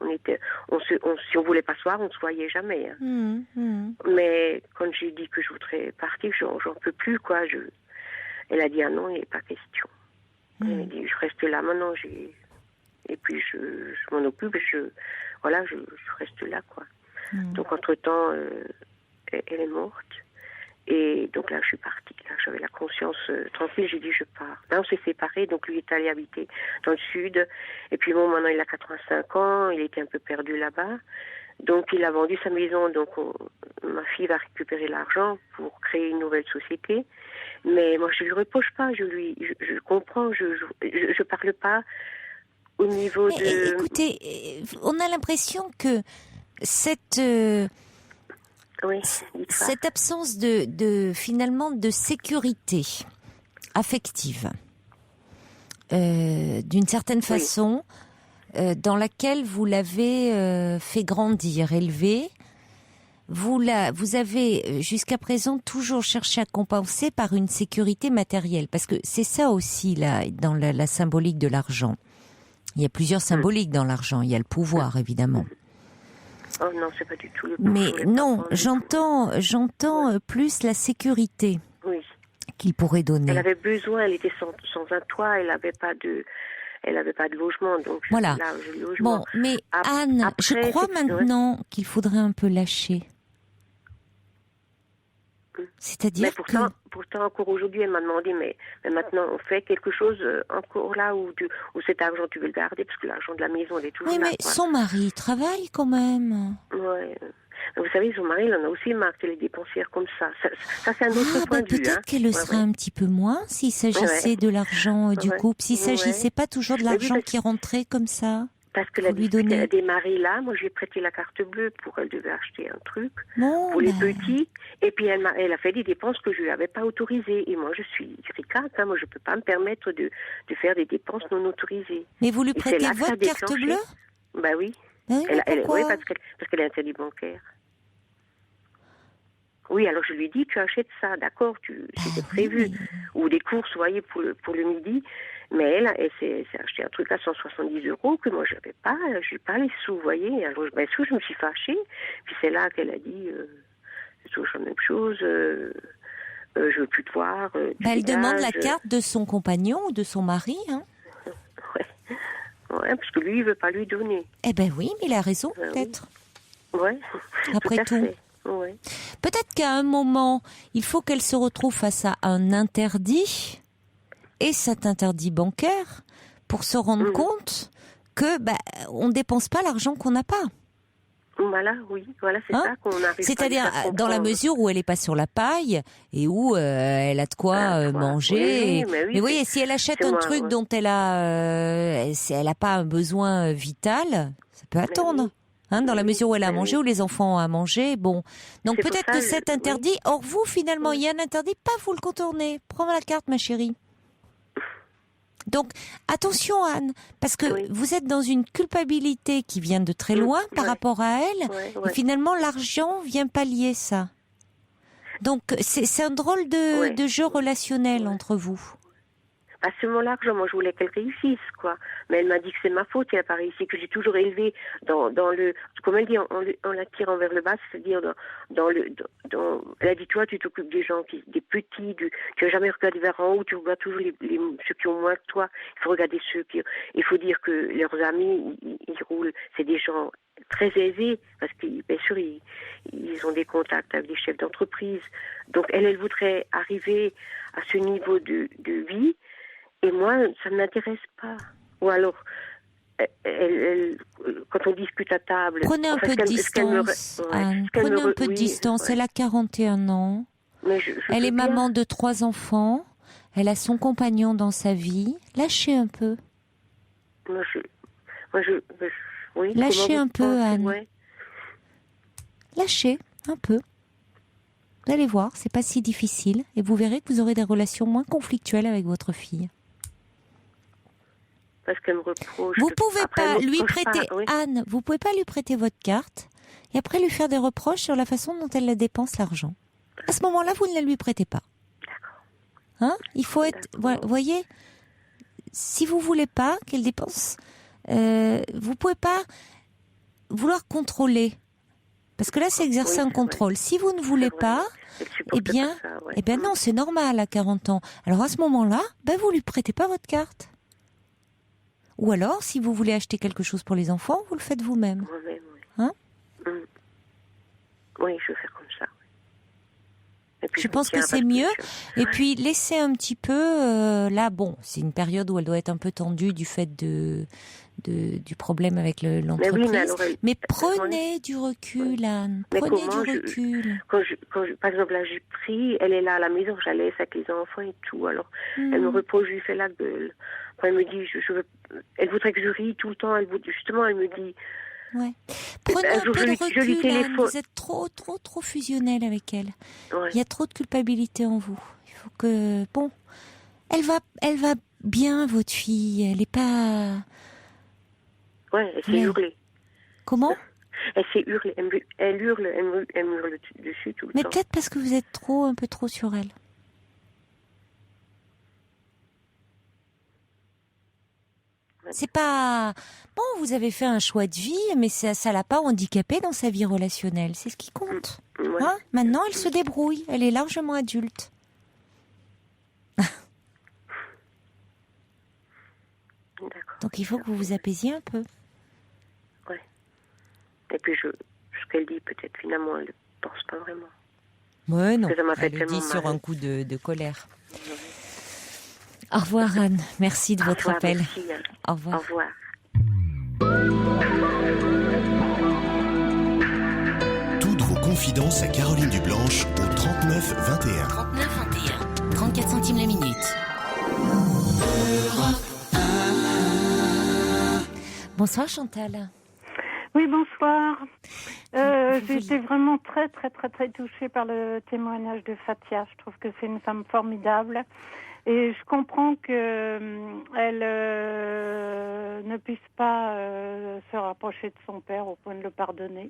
Si on voulait pas se voir, on se voyait jamais. Hein. Mais quand j'ai dit que je voudrais partir, j'en peux plus, quoi. Elle a dit, ah non, il n'est pas question. Elle a dit, je reste là maintenant, et puis je m'en occupe, je reste là, quoi. Donc, entre-temps, elle est morte. Et donc là, je suis partie. Là, j'avais la conscience tranquille, j'ai dit, je pars. Là, on s'est séparés, donc lui est allé habiter dans le sud. Et puis bon, maintenant, il a 85 ans, il était un peu perdu là-bas. Donc il a vendu sa maison, donc ma fille va récupérer l'argent pour créer une nouvelle société. Mais moi je lui reproche pas, je comprends, je parle pas au niveau de. Écoutez, on a l'impression que cette absence finalement de sécurité affective, d'une certaine façon, dans laquelle vous l'avez fait grandir, élevé, vous avez jusqu'à présent toujours cherché à compenser par une sécurité matérielle, parce que c'est ça aussi là dans la symbolique de l'argent. Il y a plusieurs symboliques dans l'argent. Il y a le pouvoir, évidemment. Oh non, c'est pas du tout le pouvoir. Mais non, j'entends plus la sécurité qu'il pourrait donner. Elle avait besoin, elle était sans un toit, elle n'avait pas de logement, donc voilà. Logement. Bon, mais Anne, je crois maintenant qu'il faudrait un peu lâcher. C'est-à-dire pourtant, encore aujourd'hui, elle m'a demandé, mais maintenant, on fait quelque chose encore là où cet argent, tu veux le garder, parce que l'argent de la maison, elle est toujours là. Oui, mais son mari travaille quand même. Ouais. Vous savez, son mari, il en a aussi marre qu'elle est dépensière comme ça. Ça c'est un autre point de vue. Peut-être qu'elle le serait un petit peu moins s'il s'agissait de l'argent du couple, s'il s'agissait pas toujours de l'argent qui rentrait comme ça. Parce que elle a démarré là, moi je lui ai prêté la carte bleue pour elle devait acheter un truc pour les petits, et puis elle a fait des dépenses que je lui avais pas autorisées, et moi je suis ricate, moi je peux pas me permettre de faire des dépenses non autorisées. Mais vous lui prêtez votre carte bleue? Bah oui. Oui, parce qu'elle est interdit bancaire. Oui, alors je lui dis, tu achètes ça, d'accord, c'était prévu. Ou des courses, vous voyez, pour le midi. Mais elle s'est acheté un truc à 170 € que moi, je n'ai pas les sous, vous voyez. Alors, je me suis fâchée. Puis c'est là qu'elle a dit, c'est toujours la même chose, je veux plus te voir. Elle demande la carte de son compagnon ou de son mari, hein. Ouais, parce que lui, il veut pas lui donner. Eh ben oui, mais il a raison, peut-être. Ouais. Après tout. Ouais. Peut-être qu'à un moment, il faut qu'elle se retrouve face à un interdit, et cet interdit bancaire, pour se rendre compte que on dépense pas l'argent qu'on n'a pas. Voilà, c'est ça qu'on arrive. C'est-à-dire dans la mesure où elle n'est pas sur la paille et où elle a de quoi manger. Mais vous voyez, si elle achète un truc dont elle a pas un besoin vital, ça peut attendre. Dans la mesure où elle a mangé, où les enfants ont à manger, bon. Donc peut-être que cet interdit, or vous finalement, il y a un interdit, pas vous le contournez. Prends la carte, ma chérie. Donc attention Anne, parce que vous êtes dans une culpabilité qui vient de très loin par rapport à elle, et finalement l'argent vient pallier ça. Donc c'est un drôle de jeu relationnel entre vous. À ce moment-là, moi, je voulais qu'elle réussisse, quoi. Mais elle m'a dit que c'est ma faute, elle n'a pas réussi, que j'ai toujours élevé dans le, comme elle dit, on la tire envers le bas, c'est-à-dire elle a dit, toi, tu t'occupes des gens, des petits, tu n'as jamais regardé vers en haut, tu regardes toujours ceux qui ont moins que toi. Il faut regarder il faut dire que leurs amis, ils roulent, c'est des gens très aisés, parce que, bien sûr, ils ont des contacts avec des chefs d'entreprise. Donc, elle voudrait arriver à ce niveau de vie. Et moi, ça ne m'intéresse pas. Ou alors, quand on discute à table... Prenez un peu de distance, Anne. Prenez un peu de distance. Elle a 41 ans. Elle est maman de 3 enfants. Elle a son compagnon dans sa vie. Lâchez un peu. Lâchez un peu, Anne. Lâchez un peu. Vous allez voir, c'est pas si difficile. Et vous verrez que vous aurez des relations moins conflictuelles avec votre fille. Parce qu'elle me reproche. Vous pouvez pas lui prêter, Anne, vous pouvez pas lui prêter votre carte et après lui faire des reproches sur la façon dont elle dépense l'argent. À ce moment-là, vous ne la lui prêtez pas. D'accord. Il faut être, vous voyez, si vous voulez pas qu'elle dépense, vous pouvez pas vouloir contrôler. Parce que là, c'est exercer un contrôle. Si vous ne voulez pas, eh bien non, c'est normal à 40 ans. Alors à ce moment-là, vous lui prêtez pas votre carte. Ou alors, si vous voulez acheter quelque chose pour les enfants, vous le faites vous-même. Oui, je vais faire comme ça. Et puis, je pense que c'est mieux. Et puis, laissez un petit peu... là, bon, c'est une période où elle doit être un peu tendue du fait du problème avec l'entreprise. Mais prenez du recul, Anne. Prenez du recul. Par exemple, là, j'ai pris, elle est là à la maison, je la laisse avec les enfants et tout. Alors, elle me repose, je lui fais la gueule. Après, elle me dit, elle voudrait que je rie tout le temps. Justement, elle me dit... Ouais. Prenez un peu de recul, Anne. Vous êtes trop fusionnelle avec elle. Ouais. Il y a trop de culpabilité en vous. Il faut que... Bon, elle va bien, votre fille. Elle est pas... Ouais, elle s'est hurlée. Comment? Elle s'est hurlée. Elle hurle dessus tout le temps. Mais peut-être parce que vous êtes un peu trop sur elle. C'est pas... Bon, vous avez fait un choix de vie, mais ça l'a pas handicapée dans sa vie relationnelle. C'est ce qui compte. Ouais. Hein? Maintenant, elle se débrouille. Elle est largement adulte. D'accord. Donc, il faut que vous vous apaisiez un peu. Ouais. Et puis, ce qu'elle dit, peut-être, finalement, elle ne pense pas vraiment. Ouais, non. Ça m'a fait elle le dit mal. sur un coup de colère. Ouais. Au revoir, Anne. Merci de votre appel. Merci, Anne. Au revoir. Au revoir. Toutes vos confidences à Caroline Dublanche au 39 21. 39 21. 34 centimes la minute. Bonsoir, Chantal. Oui, bonsoir. J'ai été vraiment très touchée par le témoignage de Fatia. Je trouve que c'est une femme formidable. Et je comprends qu'elle ne puisse pas se rapprocher de son père au point de le pardonner.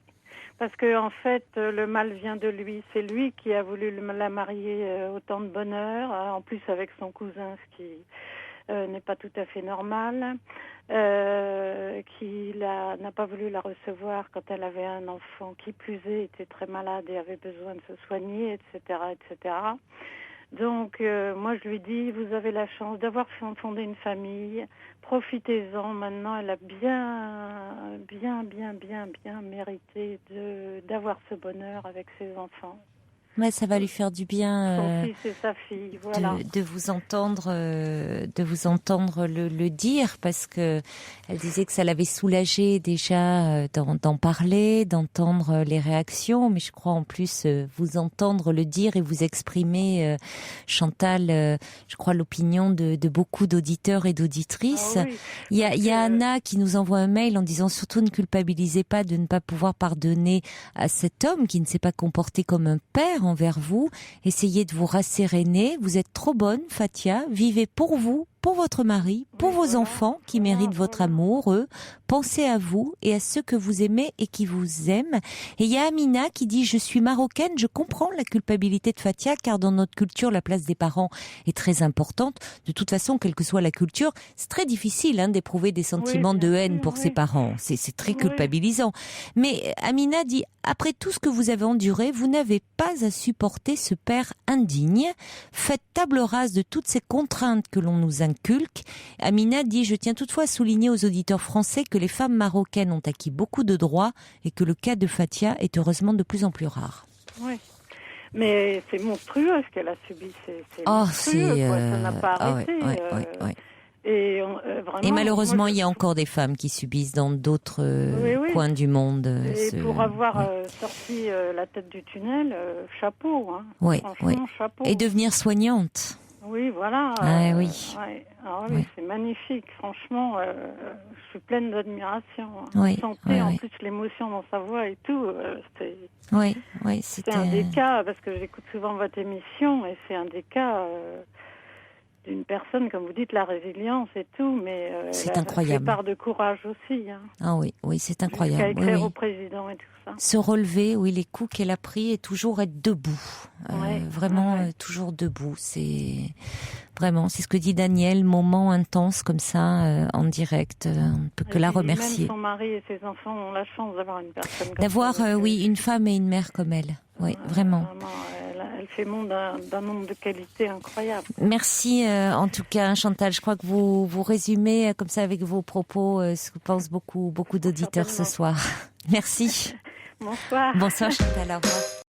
Parce que en fait, le mal vient de lui. C'est lui qui a voulu la marier autant de bonheur, en plus avec son cousin, ce qui n'est pas tout à fait normal. Qui n'a pas voulu la recevoir quand elle avait un enfant qui plus est était très malade et avait besoin de se soigner, etc., etc. Donc, moi, je lui dis, vous avez la chance d'avoir fondé une famille, profitez-en. Maintenant, elle a bien mérité d'avoir ce bonheur avec ses enfants. Ouais, ça va lui faire du bien son fils et sa fille, voilà. de vous entendre le dire, parce que elle disait que ça l'avait soulagée déjà d'en parler, d'entendre les réactions, mais je crois en plus vous entendre le dire et vous exprimer, Chantal, je crois l'opinion de beaucoup d'auditeurs et d'auditrices. Ah oui. Il y a Anna qui nous envoie un mail en disant surtout ne culpabilisez pas de ne pas pouvoir pardonner à cet homme qui ne s'est pas comporté comme un père envers vous. Essayez de vous rasséréner. Vous êtes trop bonne, Fatia. Vivez pour vous, pour votre mari, pour vos enfants qui méritent votre amour, eux. Pensez à vous et à ceux que vous aimez et qui vous aiment. Et il y a Amina qui dit « Je suis marocaine, je comprends la culpabilité de Fatia car dans notre culture, la place des parents est très importante. De toute façon, quelle que soit la culture, c'est très difficile d'éprouver des sentiments de haine pour ses parents. C'est très culpabilisant. Mais Amina dit « Après tout ce que vous avez enduré, vous n'avez pas à supporter ce père indigne. Faites table rase de toutes ces contraintes que l'on nous inculque. » Amina dit « Je tiens toutefois à souligner aux auditeurs français que les femmes marocaines ont acquis beaucoup de droits et que le cas de Fatia est heureusement de plus en plus rare. » Oui, mais c'est monstrueux ce qu'elle a subi. C'est monstrueux, ça n'a pas arrêté. Vraiment, et malheureusement, il y a encore des femmes qui subissent dans d'autres coins du monde. Et pour avoir sorti la tête du tunnel, chapeau. Franchement, chapeau. Et devenir soignante. Oui, voilà. Oui. C'est magnifique. Franchement, je suis pleine d'admiration. Oui, on sentait en plus l'émotion dans sa voix et tout. C'était un des cas, parce que j'écoute souvent votre émission, et c'est un des cas d'une personne, comme vous dites, la résilience et tout, mais c'est incroyable. Fait part de courage aussi. Ah oui, c'est incroyable. Jusqu'à écrire au président et tout ça. Se relever, les coups qu'elle a pris et toujours être debout. Toujours debout. C'est ce que dit Daniel, moment intense comme ça, en direct. On ne peut que la remercier. Même son mari et ses enfants ont la chance d'avoir une personne comme d'avoir, ça. une femme et une mère comme elle. Oui, vraiment. Elle fait monde d'un nombre de qualités incroyables. Merci en tout cas, Chantal. Je crois que vous résumez comme ça avec vos propos ce que pensent beaucoup d'auditeurs ce soir. Merci. Bonsoir. Bonsoir Chantal, au revoir.